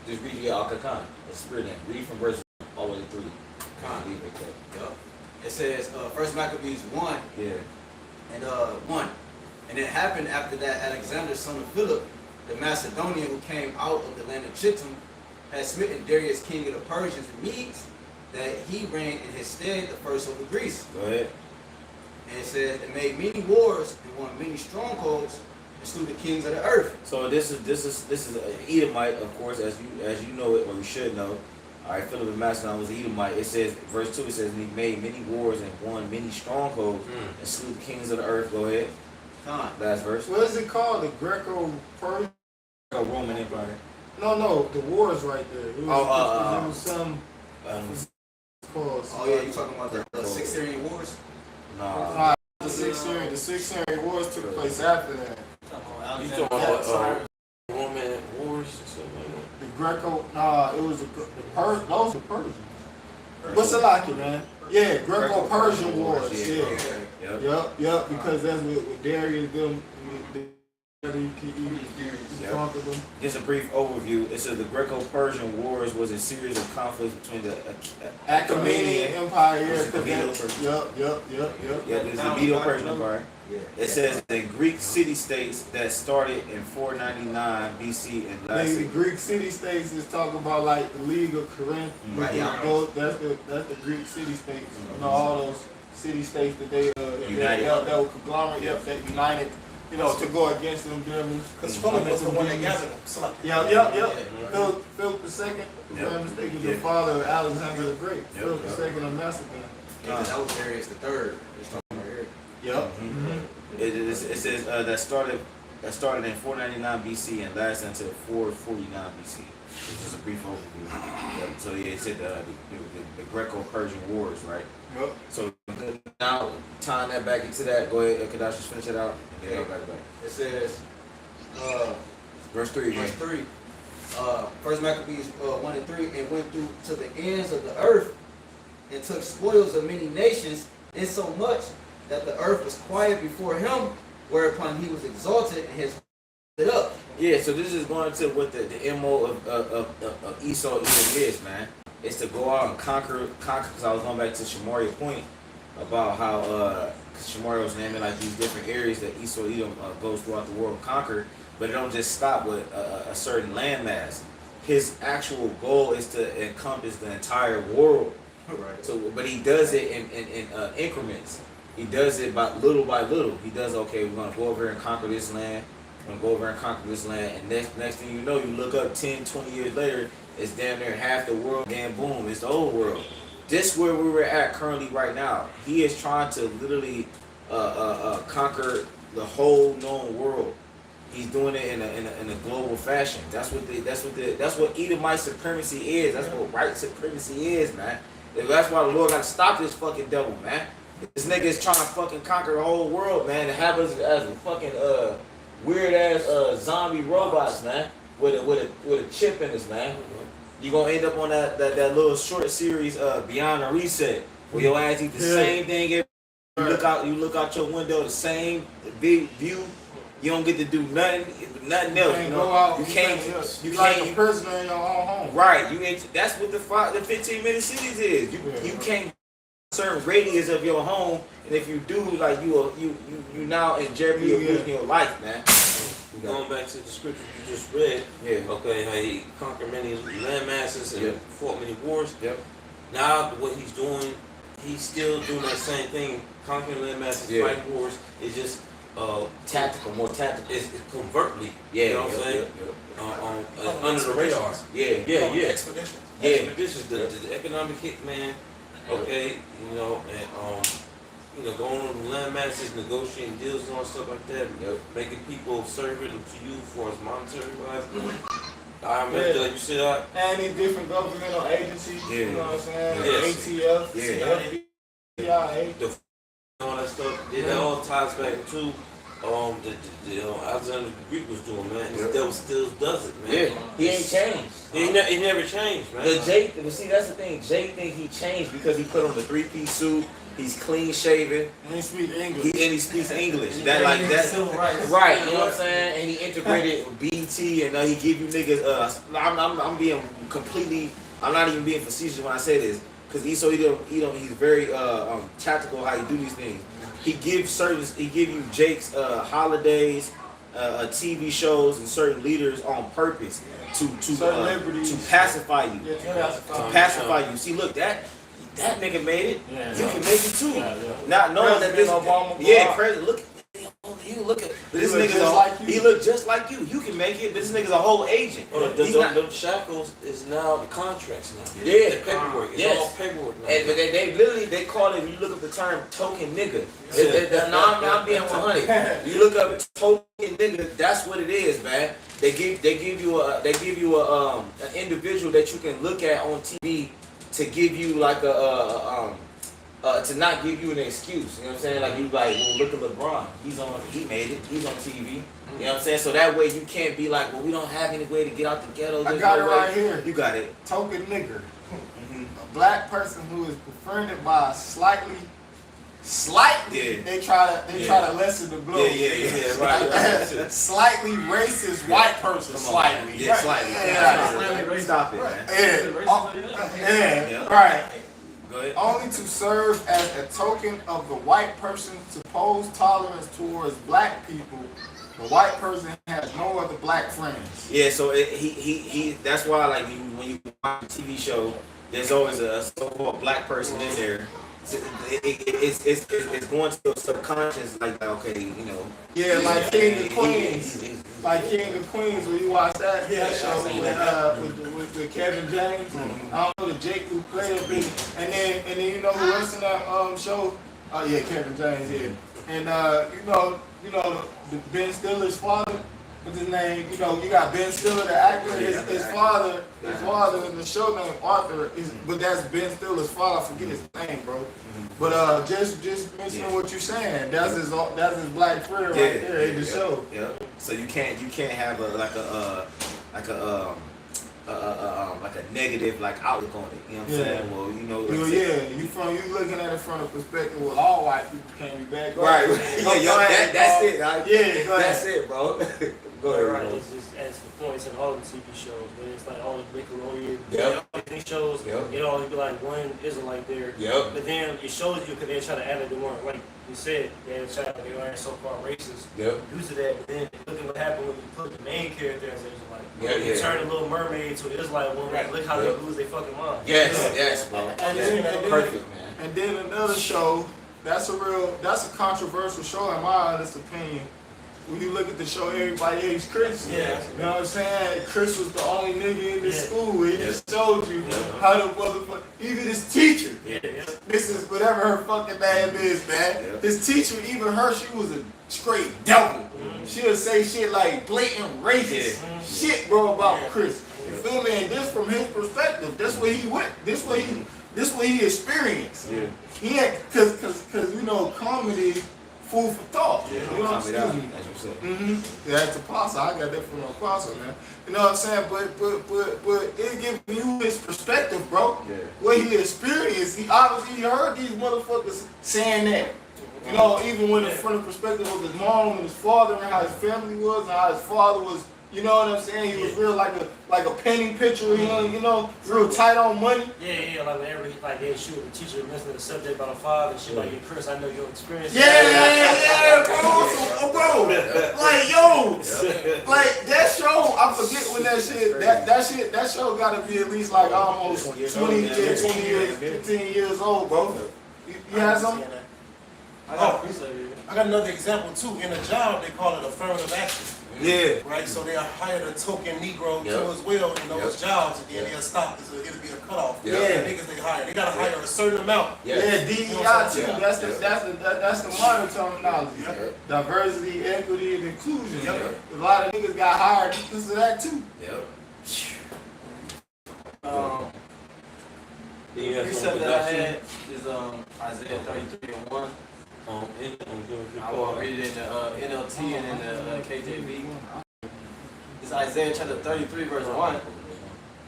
Just read Al-Kakan. It's spirit name. Read from verse all the way through. It says, First Maccabees 1. Yeah. And 1. And it happened after that Alexander, son of Philip, the Macedonian who came out of the land of Chittim, had smitten Darius, king of the Persians and Medes, that he reigned in his stead the first over Greece. Go ahead. And it says, it made many wars and won many strongholds and slew the kings of the earth. So this is an Edomite, of course, as you know it, or you should know. All right, Philip of Macedon was an Edomite. It says, verse 2, it says, and he made many wars and won many strongholds and slew the kings of the earth. Go ahead. Last verse. What is it called? The Greco-Persian? Roman Empire. No, the war is right there. It was some. Oh yeah, you talking about the Six Syrian Wars? No. The Six Syrian Wars took place after that. You talking about Roman wars or something like that? The Greco, it was those were Persian. What's it like, man? Yeah, Greco-Persian Wars. Yep, because that's with Darius them. Just a brief overview. It says the Greco-Persian Wars was a series of conflicts between the Achaemenid Empire. Yep. It's the Medo-Persian Empire. It says the Greek city-states that started in 499 BC and lasted. The Greek city-states is talking about like the League of Corinth. Right. That's the Greek city-states. All those city-states that they united. That were conglomerate. That united. To go against them Germans. Because Philip was the one that gathered them. Philip II, was the father of Alexander the Great. Philip II of Macedon. That was Darius the third. It says that started in 499 BC and lasted until 449 BC. Just a brief overview. So it said the Greco-Persian Wars, right? Yep. So now tying that back into that, go ahead, could I just finish it out? Yeah, back. It says, verse 3 again. Verse 3. First Maccabees 1 and 3, and went through to the ends of the earth and took spoils of many nations, insomuch that the earth was quiet before him, whereupon he was exalted and his it up. Yeah, so this is going to what the MO of Esau even is, man. It's to go out and conquer, because I was going back to Shamaria's point about how Shamaria was naming like these different areas that Esau Edom goes throughout the world and conquer, but it don't just stop with a certain landmass. His actual goal is to encompass the entire world. Right. So, but he does it in increments. He does it by little. He does, okay, we're going to go over here and conquer this land. We're going to go over and conquer this land. And next thing you know, you look up 10, 20 years later, it's damn near half the world. Damn, boom, it's the old world. This where we were at currently right now. He is trying to literally conquer the whole known world. He's doing it in a global fashion. That's what Edomite supremacy is. That's what white supremacy is, man. That's why the Lord got to stop this fucking devil, man. This nigga is trying to fucking conquer the whole world, man, and have us as a fucking weird ass zombie robots, man, with a chip in us, man. You gonna end up on that little short series Beyond the Reset, where your ass eat the same thing. You look out your window, the same big view. You don't get to do nothing else. You know, you can't like a prisoner in your own home. Right. That's what the 15-minute cities is. You can't certain radius of your home, and if you do, like you now in jeopardy of losing your life, man. Going back to the scripture you just read, okay, how he conquered many land masses and fought many wars. Yep. Now what he's doing, he's still doing that same thing, conquering land masses, fighting wars. It's just tactical, more tactical. It's covertly. Yeah, you know what I'm saying? Under the radar. Expedition. This is the economic hit, man. Okay, you know, and going on the land masses, negotiating deals and all stuff like that, making people servant to you for as monetary wise. I remember you said that. And in different governmental agencies, you know what I'm saying? Yes. ATF, all that stuff. That all ties back to Alexander the Greek was doing, man. He still does it, man. Yeah, he ain't changed. He never changed, man. See, that's the thing. Jay think he changed because he put on the 3-piece suit. He's clean shaven. and he speaks English. And he speaks English. Right? You know what I'm saying? And he integrated BT, and he give you niggas. I'm being completely. I'm not even being facetious when I say this, because Esau he's very tactical how he do these things. He gives you Jake's holidays, TV shows, and certain leaders on purpose to pacify you. To pacify you. See, look, that nigga made it. You can make it too. Not knowing that this President look. You look at this nigga. He look just like you. You can make it, but this nigga's a whole agent. The shackles is now the contracts now. Yeah, the paperwork. It's all paperwork now. But they literally call it. When you look up the term token nigga. I'm being 100. You look up token nigga. That's what it is, man. They give you an individual that you can look at on TV to give you like to not give you an excuse. You know what I'm saying? Like you well, look at LeBron. He made it. He's on TV. You know what I'm saying? So that way you can't be like, well, we don't have any way to get out the ghetto. I got it right here. You got it. Token nigger. A black person who is befriended by a slightly. They try to lessen the blow. Right. Slightly racist white person. Slightly. Yeah, slightly. Yeah. Stop it, man. Right. Go ahead. Only to serve as a token of the white person's supposed tolerance towards black people. The white person has no other black friends. Yeah, so he that's why like when you watch a TV show, there's always a so-called black person in there. It's going to your subconscious, like okay, you know. Yeah, like King of Queens. Like King of Queens, when you watch that show with Kevin James. I don't know the Jake who played it, and then you know who else in that show? Oh yeah, Kevin James. Yeah, and you know the Ben Stiller's father. What's his name? You know, you got Ben Stiller, the actor. His father in the show named Arthur. But that's Ben Stiller's father. I forget his name, bro. But just mentioning what you're saying, that's his black friend right there in the show. Yeah. So you can't have a like a negative like outlook on it. You know what I'm saying? Well, you know, like You looking at it from the perspective of all white people can't be bad. right? That's it. That's it, bro. Go ahead. Right, it's just as the points in all the TV shows, but it's like all the Nickelodeon shows, it always be like one Israelite there. Yep. But then it shows you because they try to add it, they weren't, like you said, they weren't so-called racist due to that. But then look at what happened when you put the main character as Israelite. You turn a Little Mermaid to an Israelite woman. Right. Look how they lose their fucking mind. Yes, bro. Perfect, man. And then another show, that's a controversial show in my honest opinion. When you look at the show, everybody hates Chris. Yeah. You know what I'm saying? Chris was the only nigga in this school. He just showed you how the motherfucker, even his teacher. This is whatever her fucking name is, man. His teacher, even her, she was a straight devil. She'll say shit like blatant racist shit, bro, about Chris. You feel me? And this from his perspective. That's where he went. This what he experienced. Yeah. He had, cause you know, comedy, food for thought. Yeah, you know what I'm saying? Yeah, that's Apostle. I got that from the Apostle, man. You know what I'm saying? But it gives you his perspective, bro. Yeah. What he experienced. He obviously heard these motherfuckers saying that. You know, even when from the perspective of his mom and his father and how his family was and how his father was. You know what I'm saying? He was real like a painting picture, you know, real tight on money. Yeah, like they shoot the teacher mentioned the subject about a father, and she like, yeah, Chris, I know your experience. Yeah, bro. Like, yo, like that show, I forget when that show gotta be at least like almost 20 years, 15 years old, bro. You had something? I got another example too. In a job, they call it affirmative action. Yeah. Right, so they'll hire the token Negro too as well in those jobs, and then they'll stop. It'll be a cutoff. The niggas they hire, they gotta hire a certain amount. DEI too. That's the modern terminology. Diversity, equity, and inclusion. A lot of niggas got hired because of that too. The precept that I had is Isaiah 33:1. I will read it in the NLT and in the KJV. It's Isaiah chapter 33, verse 1.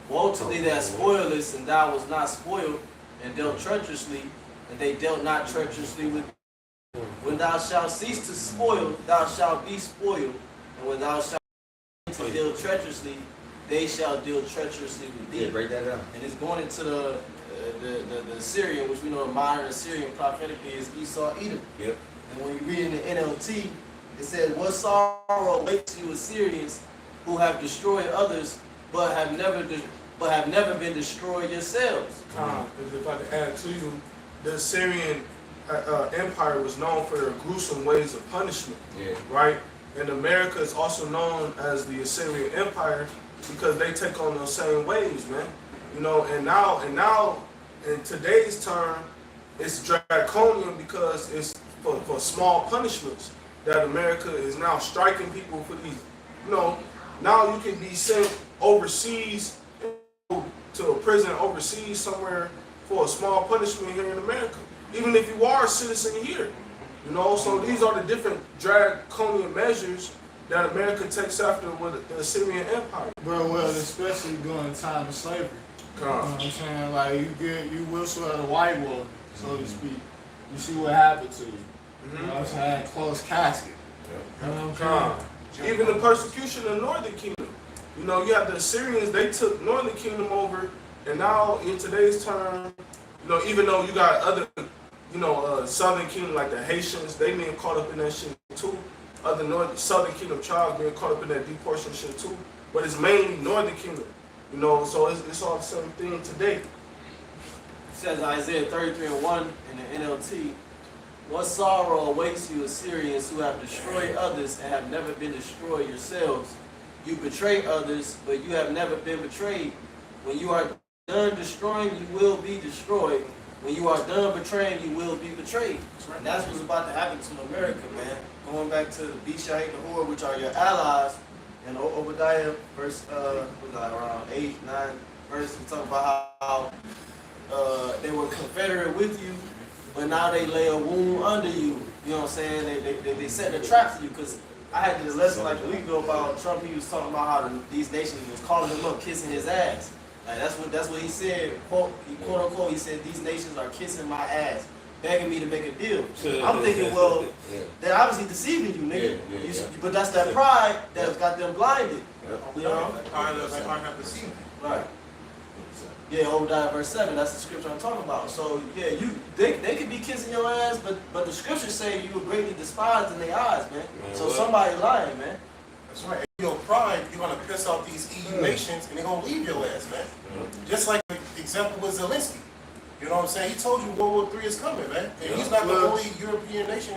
Woe to thee that spoilest, and thou was not spoiled, and dealt treacherously, and they dealt not treacherously with thee. When thou shalt cease to spoil, thou shalt be spoiled, and when thou shalt to deal treacherously, they shall deal treacherously with thee. Break that down. And it's going into the Assyrian, which we know in modern Assyrian prophetically is Esau, Edom. Yep. And when you read in the NLT, it says, "What sorrow awaits you, Assyrians, who have destroyed others, but have never been destroyed yourselves." If I could add to you, the Assyrian Empire was known for their gruesome ways of punishment. Right? And America is also known as the Assyrian Empire because they take on those same ways, man. You know, and now in today's term, it's draconian because it's for small punishments that America is now striking people for these. You know, now you can be sent overseas to a prison overseas somewhere for a small punishment here in America, even if you are a citizen here. You know, so these are the different draconian measures that America takes after with the Assyrian Empire. Well, especially during the time of slavery. You know what I'm saying? Like, you whistle at a white woman, so to speak. You see what happened to you. You know what I'm saying? Closed casket. You know what I'm saying? Even the persecution of Northern Kingdom. You know, you have the Assyrians, they took Northern Kingdom over, and now in today's term, you know, even though you got other, Southern Kingdom like the Haitians, they being caught up in that shit too. Other Southern Kingdom tribes being caught up in that deportation shit too. But it's mainly Northern Kingdom. You know, so it's all the same thing today. It says Isaiah 33:1 in the NLT. "What sorrow awaits you, Assyrians, who have destroyed others and have never been destroyed yourselves? You betray others, but you have never been betrayed. When you are done destroying, you will be destroyed. When you are done betraying, you will be betrayed." And that's what's about to happen to America, man. Going back to the Bishai and the Hor, which are your allies. And Obadiah, verse, around 8, 9 verse, we talk about how they were confederate with you, but now they lay a wound under you. You know what I'm saying? They set a trap for you, because I had this lesson like a week ago about Trump. He was talking about how these nations was calling him up, kissing his ass. Like that's what he said. Quote unquote. He said these nations are kissing my ass, begging me to make a deal. I'm thinking, well, they're obviously deceiving you, nigga. But that's that pride that's got them blinded. You know? I have to see. Right. Yeah, Obadiah verse 7, that's the scripture I'm talking about. So yeah, they could be kissing your ass, but the scriptures say you were greatly despised in their eyes, man. So somebody lying, man. That's right. Your pride, you're gonna piss off these EU nations, and they're gonna leave your ass, man. Just like the example with Zelensky. You know what I'm saying? He told you World War III is coming, man. And he's not the only European nation.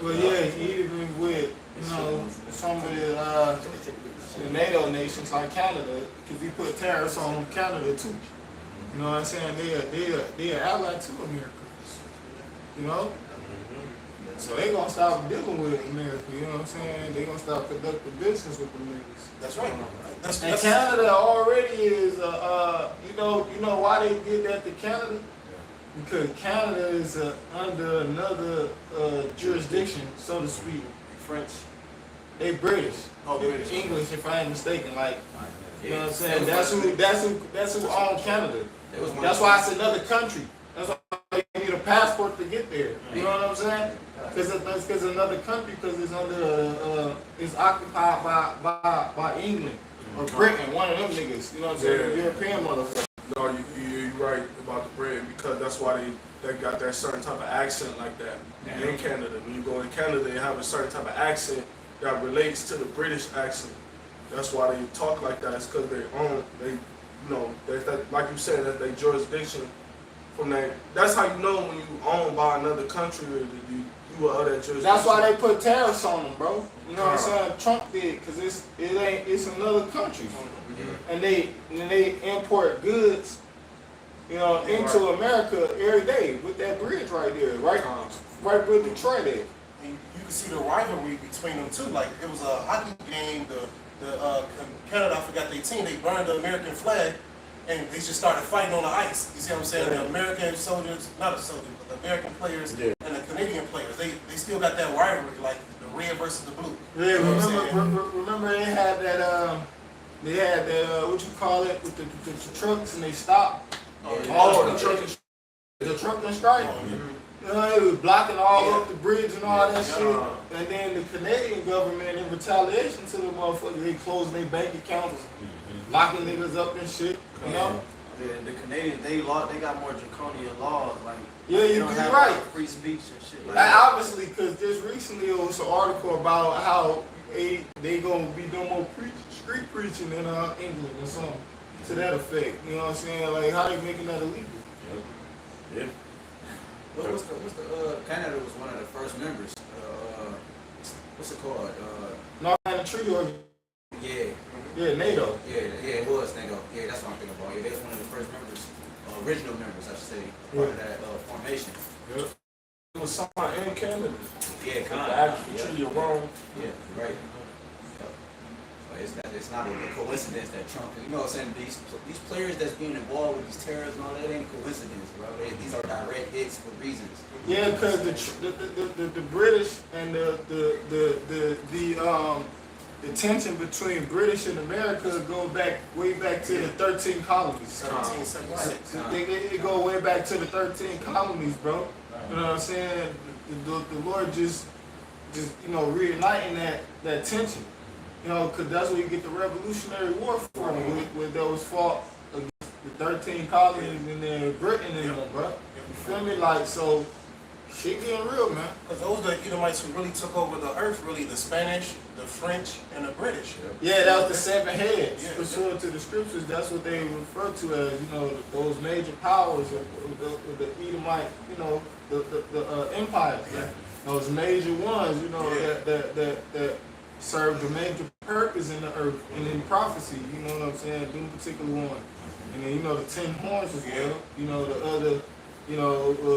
Well, yeah, even with, you know, some of the NATO nations like Canada, because we put tariffs on Canada too. You know what I'm saying? They're allied to America. You know? So they gonna stop dealing with America, you know what I'm saying? They gonna stop conducting business with the niggas. That's right. And Canada already is, you know why they did that to Canada? Because Canada is under another jurisdiction, so to speak. French. They British. Oh, British. English, if I ain't mistaken. Like, you know what I'm saying? That's who owned Canada. That's why it's another country. That's why you need a passport to get there. You know what I'm saying? Because it's another country, because it's under it's occupied by England or Britain, one of them niggas. You know what I'm saying? The European motherfucker. No, you're right about the Britain, because that's why they got that certain type of accent like that in Canada. When you go in Canada, they have a certain type of accent that relates to the British accent. That's why they talk like that. It's because that, like you said, that they jurisdiction from that. That's how you know when you owned by another country, or you were of that jurisdiction. That's why they put tariffs on them, bro. You know what I'm saying? Trump did, because it's another country. And they import goods, you know, into America every day with that bridge right there, right where Detroit is. And you can see the rivalry between them too. Like it was a hockey game. The Canada, I forgot their team. They burned the American flag, and they just started fighting on the ice. You see what I'm saying? The American soldiers, not the soldiers, but the American players and the Canadian players. They still got that rivalry, like the red versus the blue. Yeah, you know remember they had that. They had that, what you call it, with the trucks, and they stopped. The truck and strike. You know, it was blocking all up the bridge and all that shit. And then the Canadian government, in retaliation to the motherfuckers, they closed their bank accounts, locking niggas up and shit. You know? Yeah, the Canadians, they got more draconian laws, like you're right. Free speech and shit. Like that. Obviously, because just recently it was an article about how they gonna be doing more street preaching in England or something to that effect. You know what I'm saying? Like, how they making that illegal? Yeah. What's the Canada was one of the first members. What's it called? North Atlantic Treaty Organization. Yeah, NATO. Yeah, it was NATO. Yeah, that's what I'm thinking about. Yeah, they was one of the first members, original members, I should say, part of that formation. Yeah. It was something in Canada. Yeah, the actual treaty of Rome. Yeah, right. It's not a coincidence that Trump, you know what I'm saying, these players that's being involved with these terrorists and all that ain't coincidence, bro. These are direct hits for reasons. Yeah, because the British and the tension between British and America go way back to the 13 colonies. 1776. It go way back to the 13 colonies, bro. You know what I'm saying? The Lord just you know, reigniting that tension. You know, because that's where you get the Revolutionary War from, where that was fought against the 13 colonies and then Britain and them, bro. You feel me? Like, so, shit getting real, man. Because those are the Edomites who really took over the earth, really, the Spanish, the French, and the British. Yeah, that was the 7 heads. For sure, to the scriptures, that's what they refer to as, you know, those major powers of the Edomite, you know, the empires. Yeah. Those major ones, you know, that served a major purpose in the earth and in prophecy, you know what I'm saying, them particular one. And then, you know, the 10 horns as well, you know, the other, you know, the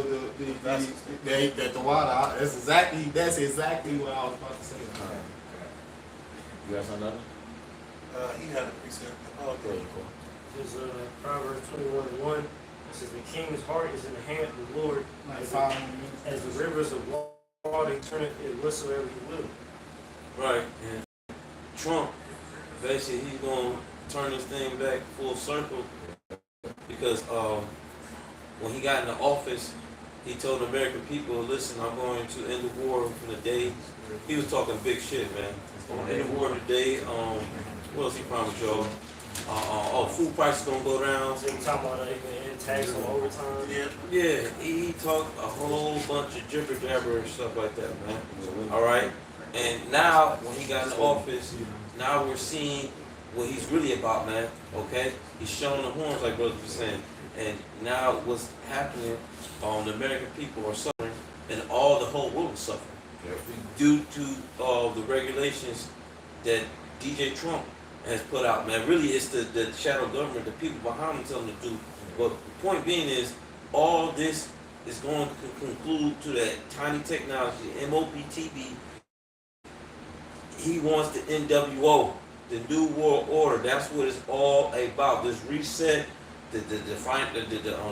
water. That's exactly what I was about to say. You got something? He had a precept. Oh, okay. There's Proverbs 21:1. It says, the king's heart is in the hand of the Lord, Like as the rivers of water, he turneth it whatsoever he will. Right. And Trump, basically, he's going to turn this thing back full circle because when he got into office, he told the American people, listen, I'm going to end the war from the day. He was talking big shit, man. End the war today. What else he promised y'all? Food prices gonna go down. So you talking about even tax on overtime? Yeah, he talked a whole bunch of jibber jabber and stuff like that, man. All right, and now when he got in office, now we're seeing what he's really about, man. Okay, he's showing the horns, like brother was saying, and now what's happening? The American people are suffering, and all the whole world is suffering due to the regulations that DJ Trump has put out, man. Really, it's the shadow government, the people behind him telling them to do. But the point being is, all this is going to conclude to that tiny technology, MOPTB. He wants the NWO, the New World Order. That's what it's all about. This reset, the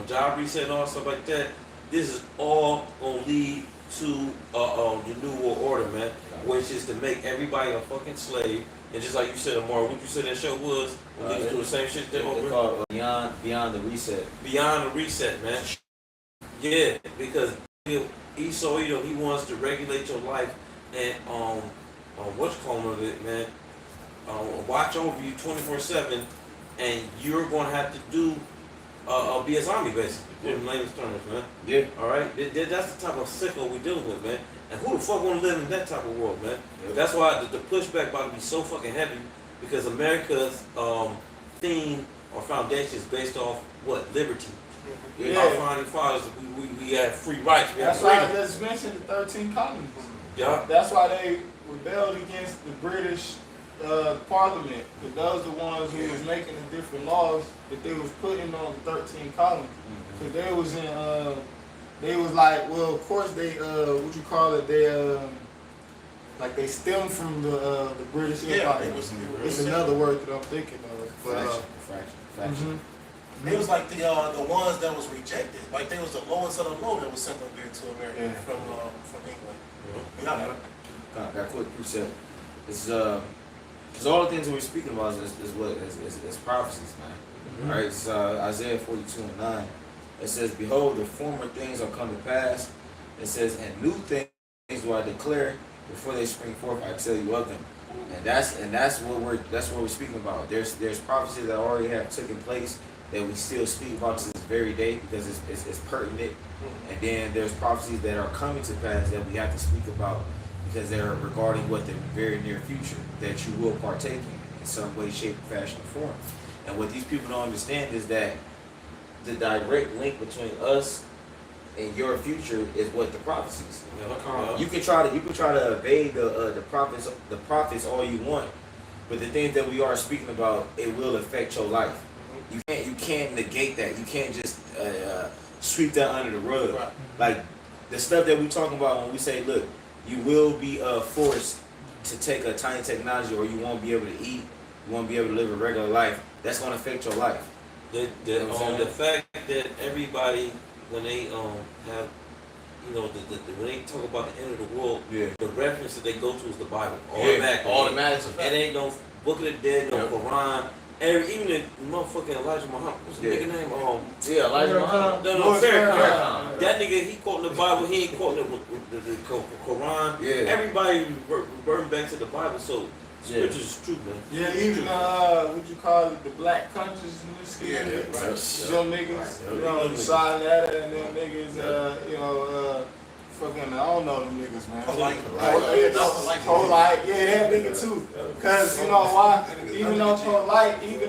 job reset and all stuff like that. This is all going to lead to the New World Order, man, which is to make everybody a fucking slave. And just like you said, Amar, what you said that show was, we do the same shit that They call it Beyond the Reset. Beyond the Reset, man. Yeah, because Esau, he wants to regulate your life and what's called of it, man. Watch over you 24/7, and you're gonna have to do be his army basically. In layman's terms, man. Yeah. All right. That's the type of sicko we're dealing with, man. And who the fuck want to live in that type of world, man? Yeah. That's why the pushback about to be so fucking heavy, because America's theme or foundation is based off what? Liberty. Yeah. Our founding fathers, we have free rights. We have That's why I freedom. just mentioned the 13 colonies. Yeah. That's why they rebelled against the British Parliament. Because those are the ones who was making the different laws that they was putting on the 13 colonies. So they was in, they was like, well, of course they, what you call it, they, like they stem from the British Empire. It's another word that I'm thinking of. But, Fraction. They was like the ones that was rejected. Like they was the lowest of the low that was sent over here to America from England. Got a quick precept. It's because all the things that we're speaking about is prophecies, man. All right, it's Isaiah 42:9. It says, "Behold, the former things are come to pass." It says, "And new things will I declare before they spring forth. I tell you of them." And that's what we're speaking about. There's prophecies that already have taken place that we still speak about to this very day because it's pertinent. And then there's prophecies that are coming to pass that we have to speak about because they're regarding what the very near future that you will partake in some way, shape, fashion, or form. And what these people don't understand is that the direct link between us and your future is what the prophecies. You can try to evade the prophets all you want, but the things that we are speaking about, it will affect your life. You can't negate that. You can't just sweep that under the rug. Right. Like the stuff that we talking about when we say, look, you will be forced to take a tiny technology, or you won't be able to eat, you won't be able to live a regular life. That's going to affect your life. The fact that everybody, when they have, when they talk about the end of the world, the reference that they go to is the Bible. Automatically. And ain't no Book of the Dead, no Quran. Even the motherfucking Elijah Muhammad, what's the nigga name? Elijah Muhammad. No, Farrakhan. That nigga, he quoting the Bible, he ain't quoting the Quran. Yeah. Everybody reverting back to the Bible, so scripture is true, man. yeah, even what you call it, the black consciousness community. Them niggas, Side Ladder and them niggas, fucking, I don't know them niggas, man. Polite, yeah, that nigga too. Cause you know why? Even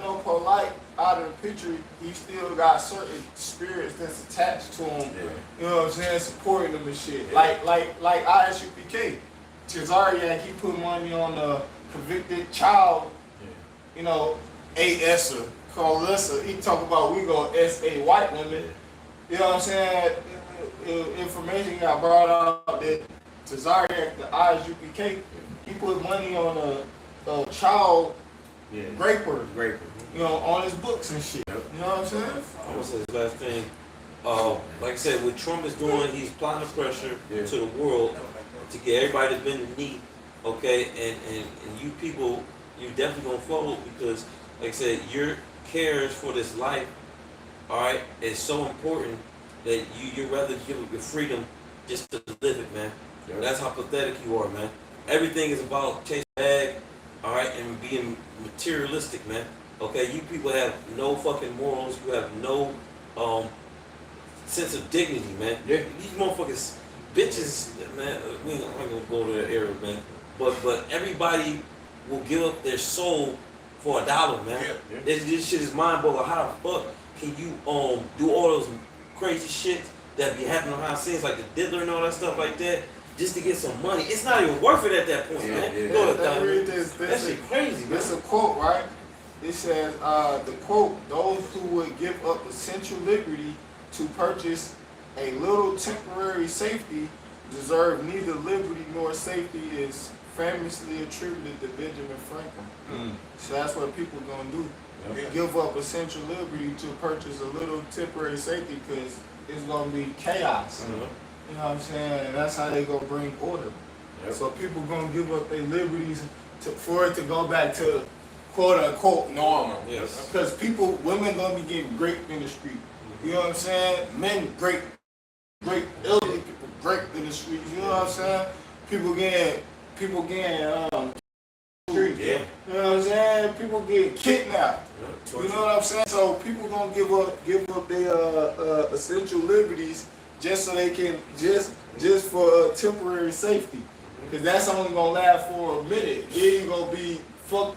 though polite out of the picture, he still got certain spirits that's attached to him. You know what I'm saying? Supporting them and shit. Like ISUPK. Cesariak, he put money on a convicted child. A.S.er, called Lissa. He talk about we go S.A. white women. You know what I'm saying? Information got brought out that Cesariak, the ISUPK, he put money on a child raper, on his books and shit. You know what I'm saying? I want to say this last thing. Like I said, what Trump is doing, he's applying the pressure to the world to get everybody to bend the knee okay, and you people, you definitely gonna follow because, like I said, your cares for this life, all right, is so important that you rather give up your freedom just to live it, man. That's how pathetic you are, man. Everything is about chasing bag, all right, and being materialistic, man. Okay, you people have no fucking morals. You have no sense of dignity, man. Yeah. These motherfuckers, bitches, man. We ain't gonna go to that era, man. But everybody will give up their soul for $1, man. Yeah. This shit is mind blowing. How the fuck can you do all those crazy shit that be happening behind the scenes, like the diddler and all that stuff like that, just to get some money? It's not even worth it at that point, man. Yeah. Go to Let's read this. that shit crazy, man. It's a quote, right? It says, the quote, those who would give up essential liberty to purchase a little temporary safety deserve neither liberty nor safety, is famously attributed to Benjamin Franklin. So that's what people gonna do. They give up essential liberty to purchase a little temporary safety because it's gonna be chaos. You know what I'm saying? And that's how they gonna bring order. So people gonna give up their liberties for it to go back to quote unquote normal. Yes. Because women gonna be getting raped in the street. You know what I'm saying? Men great, elderly people raped in the streets. You know what I'm saying? People getting street. Yeah. You know what I'm saying? People get kidnapped. You know what I'm saying? So people gonna give up their essential liberties just so they can just for temporary safety. Because that's only gonna last for a minute. Then you gonna be fuck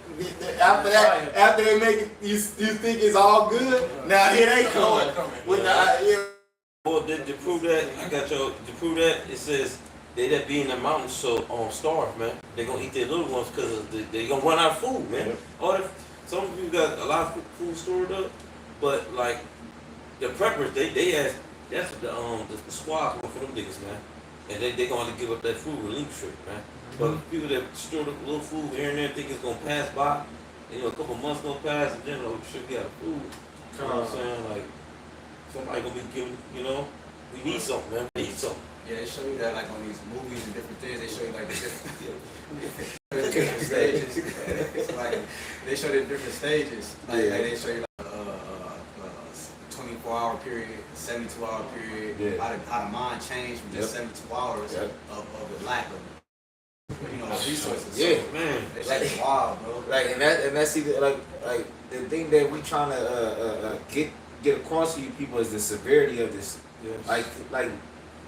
after that. After they make it, you think it's all good. Now here they come with the Well, to prove that, I got your to prove that it says they that be in the mountains so starve, man. They gonna eat their little ones because they gonna run out of food, man. All that, some people got a lot of food stored up, but like the preppers, they ask that's the squad for them niggas, man. And they gonna have to give up that food relinquish, man. But people that stored up a little food here and there think it's gonna pass by, and, a couple months gonna pass, and then shit get food. You know what I'm saying? Like somebody gonna be giving, we need something, man. We need something. Yeah, they show you that like on these movies and different things. They show you like the different stages. It's like they show the different stages. Like they show you like 24-hour period, 72-hour period. How the mind changed from just 72 hours of the lack of resources. Yeah, so, man. It's like wild, bro. Like and that's either like the thing that we trying to get across to you people is the severity of this. Yes. Like,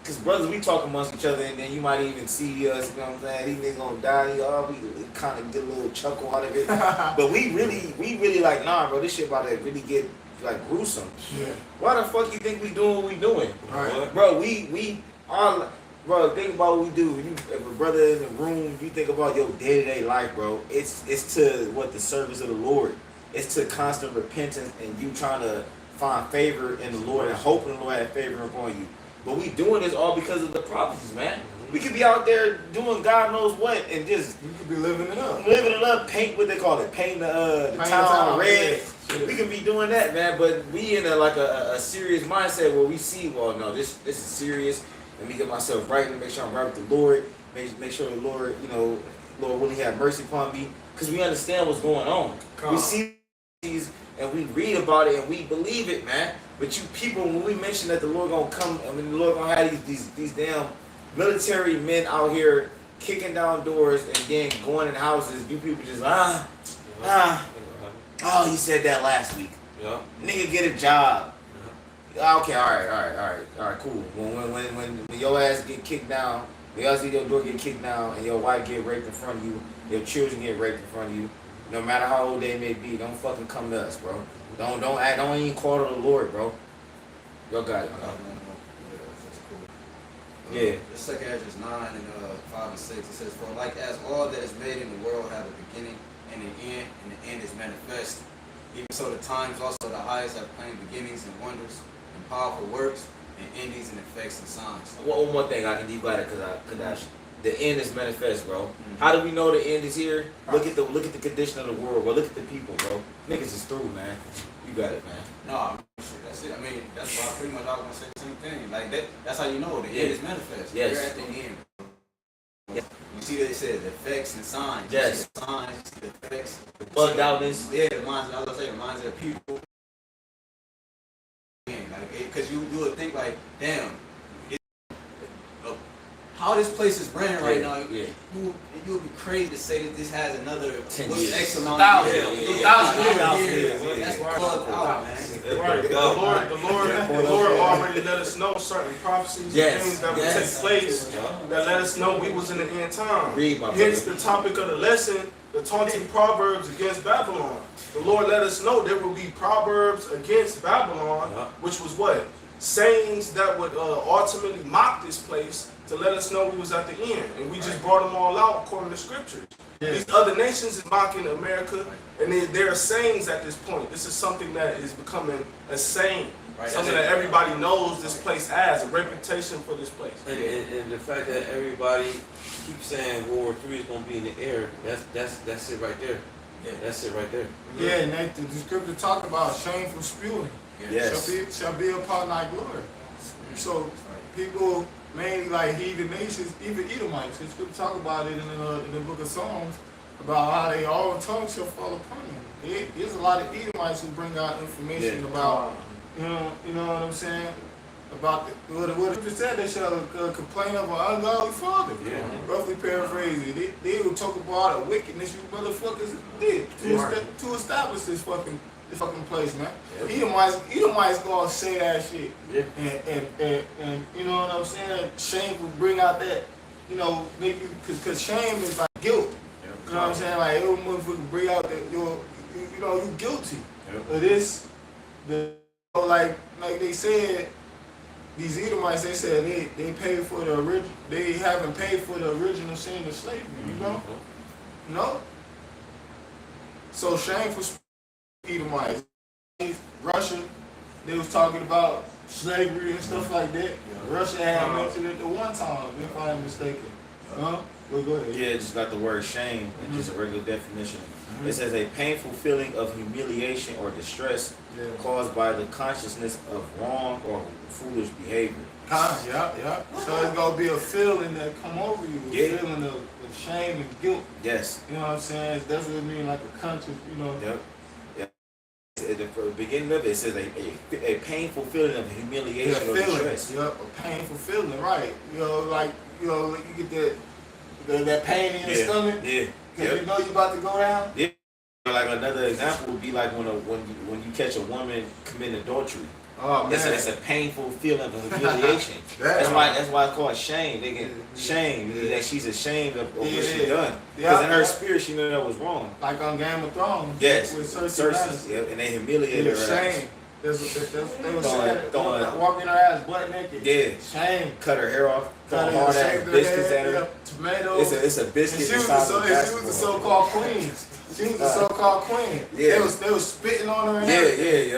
cause brothers, we talk amongst each other, and then you might even see us. You know what I'm saying? These niggas gonna die. We kind of get a little chuckle out of it, but we really like, nah, bro. This shit about to really get like gruesome. Yeah. Why the fuck you think we doing what we doing, Right. bro? We are. Bro, think about what we do. If a brother in the room, you think about your day-to-day life, bro. It's to the service of the Lord. It's to constant repentance and you trying to find favor in the Lord and hoping the Lord has favor upon you. But we doing this all because of the prophecies, man. We could be out there doing God knows what and just you could be living it up. paint what they call it, paint the town red. Yeah. We can be doing that, man. But we in a serious mindset where we see, well, no, this is serious. Let me get myself right and make sure I'm right with the Lord. Make sure the Lord, Lord, will He have mercy upon me? Because we understand what's going on. We see these and we read about it and we believe it, man. But you people, when we mention that the Lord gonna come, I mean, the Lord gonna have these damn military men out here kicking down doors and then going in houses, you people just oh, he said that last week. Yeah. Nigga, get a job. Okay, all right, cool. When your ass get kicked down, when y'all see your door get kicked down, and your wife get raped in front of you, your children get raped in front of you, no matter how old they may be, don't fucking come to us, bro. Don't even call to the Lord, bro. Y'all got it. Yeah. The second Ezra 9 and 5 and 6, it says, "For like as all that is made in the world have a beginning and an end, and the end is manifest, even so the times also the highest have plain beginnings and wonders, and powerful works, and endings and effects and signs." One more thing, I can do better because the end is manifest, bro. How do we know the end is here? Look at the condition of the world, bro. Look at the people, bro. Niggas is through, man. You got it, man. No, that's it. I mean, that's why pretty much I was gonna say the same thing. Like that's how you know the end is manifest. Yes. You're at the end. Yeah. see that it says effects and signs. Yes. You see the signs, you see the effects. Bugged outness. Yeah, the minds. I was gonna say the minds of the people. Because you would think like, damn, how this place is ran right now. Yeah. You would be crazy to say that this has another 10 what's years. X amount Thousand. of years. Thousand years. years. That's Yeah. bugged out, man. Right. The Lord already let us know certain prophecies Yes. and things that would Yes. take place that let us know we was in the end time. Read, my Hence brother. the topic of the lesson, the taunting proverbs against Babylon. The Lord let us know there will be proverbs against Babylon, which was what? Sayings that would ultimately mock this place to let us know we was at the end. And we just brought them all out according to scriptures. These other nations is mocking America, and there are sayings at this point. This is something that is becoming a saying. Right. Something that everybody knows this place has, a reputation for this place. And the fact that everybody keeps saying World War III is gonna be in the air, that's it right there. Yeah. That's it right there. Yeah, and the scripture talk about shameful spewing. Yes. Shall be upon thy glory. So people, mainly like heathen nations, even Edomites, the scripture talk about it in the book of Psalms, about how they all tongues shall fall upon them. There's a lot of Edomites who bring out information about, you know what I'm saying? About what the scripture said, they shall complain of an ungodly father. Yeah. Roughly paraphrasing, they will talk about the wickedness you motherfuckers did to establish this fucking place, man. Edomites gonna say that shit. Yeah. And you know what I'm saying? Shame will bring out that, you know, maybe because shame is like guilt. You know what I'm saying? Like every motherfucker bring out that you guilty of this. Like they said, these Edomites, they said they paid for the original. They haven't paid for the original sin of slavery. You know? No. So shameful. Edomites, Russia, they was talking about slavery and stuff like that. Russia had mentioned it the one time, if I'm mistaken. Huh? Well, go ahead. Yeah, just got the word shame, and just a regular definition. It says a painful feeling of humiliation or distress caused by the consciousness of wrong or foolish behavior. Yeah. So it's gonna be a feeling that come over you, a feeling of shame and guilt. Yes. You know what I'm saying? That's what it mean, like a conscious, you know. Yep. At the beginning of it says a painful feeling of humiliation or distress. Yep, a painful feeling, right? You know, like you get that pain in your stomach. Yeah. Cause you know you about to go down. Yeah. Like another example would be like when you catch a woman committing adultery. Oh man, it's a painful feeling of humiliation. That's why it's called shame. They get shame that she's ashamed of what she done. Because in her spirit she knew that was wrong. Like on Game of Thrones. Yes, With Cersei. Yeah, and they humiliated her. Shame. They was Throwing- walking her ass butt naked. Yeah. Shame. Cut her hair off. Cut Throwing her, hard ass shaved her biscuits head, at her. tomatoes. It's a And biscuit. she was the size of a the basketball. so-called queen. She was the so-called queen. Yeah. They was spitting on her. And Yeah, everything.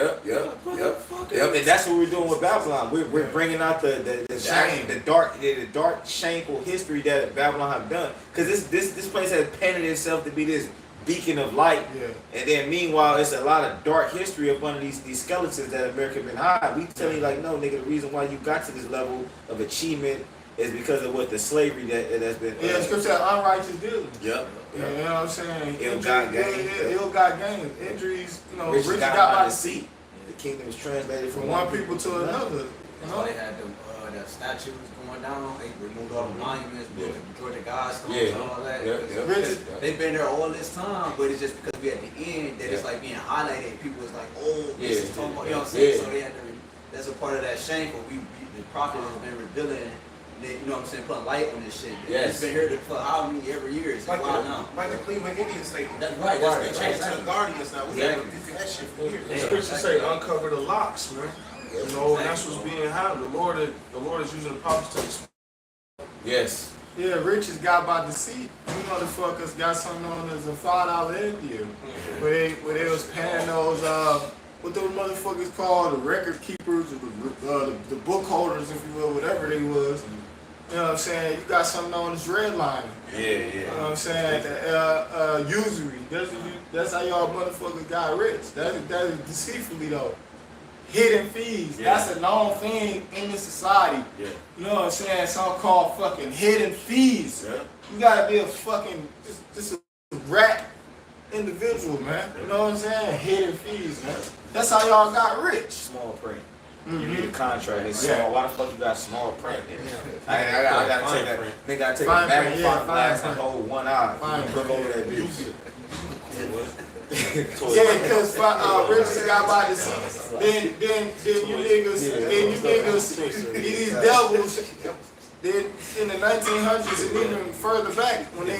yep. And that's what we're doing with Babylon. We're bringing out the dark, shameful history that Babylon have done. Because this place has painted itself to be this beacon of light. Yeah. And then meanwhile, it's a lot of dark history up under these skeletons that America been hiding. We tell you like, no, nigga, the reason why you got to this level of achievement is because of what the slavery that's been. Yeah, scripture said unrighteous dealings. Yep. You know what I'm saying? Ill-got gain. Ill-got gain. Injuries, Rich rich got got by by the deceit. seat. The kingdom is translated From one people to another. That's why they had the statues going down. They removed all the monuments, built the Georgia Guidestones and all that. They've been there all this time, but it's just because we at the end that it's like being highlighted. People was like, oh, this is talking about, you know what I'm saying? So they had to. That's a part of that shame. But the prophet has been revealing. You know what I'm saying? Putting light on this shit. It's been here for how many every year? It's Like now. the Cleveland Indian statement. That's right. They That's changed to the right. Guardians now. We haven't did that shit for years. The scriptures say uncover the locks, man. You know, and that's what's being handled. The Lord is using the prophets to Yes. Yeah, riches got by deceit. You motherfuckers got something known as a $5 India. Where they was paying those what those motherfuckers called, the record keepers or the book holders, if you will, whatever they was. You know what I'm saying? You got something known as redlining. Yeah. You know what I'm saying? Usury. That's how y'all motherfuckers got rich. That is deceitfully though. hidden fees. Yeah. That's a known thing in this society. Yeah. You know what I'm saying? Something called fucking hidden fees. Yeah. You gotta be a fucking just a rat individual, man. You know what I'm saying? Hidden fees, man. That's how y'all got rich. Small print. Mhm. You need a contract. It's Yeah. small. Why the fuck you got small print? I gotta Fine take that. print. Nigga gotta take Fine a print, magnifying yeah, glass fine and print. hold one eye. Fine Look print, over yeah. that bitch. Yeah, because Richard got by the seats. Then you niggas, these devils. Then in the 1900s and even further back, when they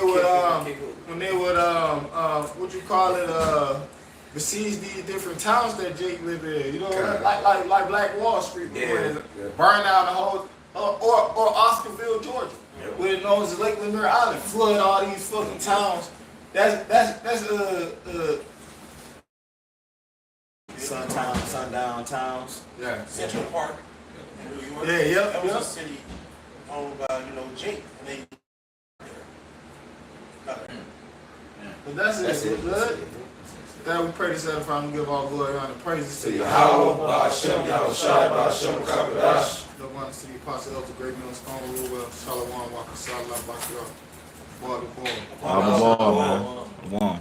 would what you call it, besiege these different towns that Jake lived in, you know, like Black Wall Street, burn down the whole, or Oscarville, Georgia, where it known as Lake Lanier Island, flood all these fucking towns. That's sundown towns. yeah. Central Park in New York. Yeah, yep, That was yep. a city owned by, Jake. And they But that's it. We're good. That we pray this out if I can give all glory and praises to Yahweh, Ba'ashem, Yahushai, Ba'ashem, Kabadash. the one to the apostle of the great mill stone rule well. Shalom, Wakasala, Bakira, Ball to ball. I'm a man. One.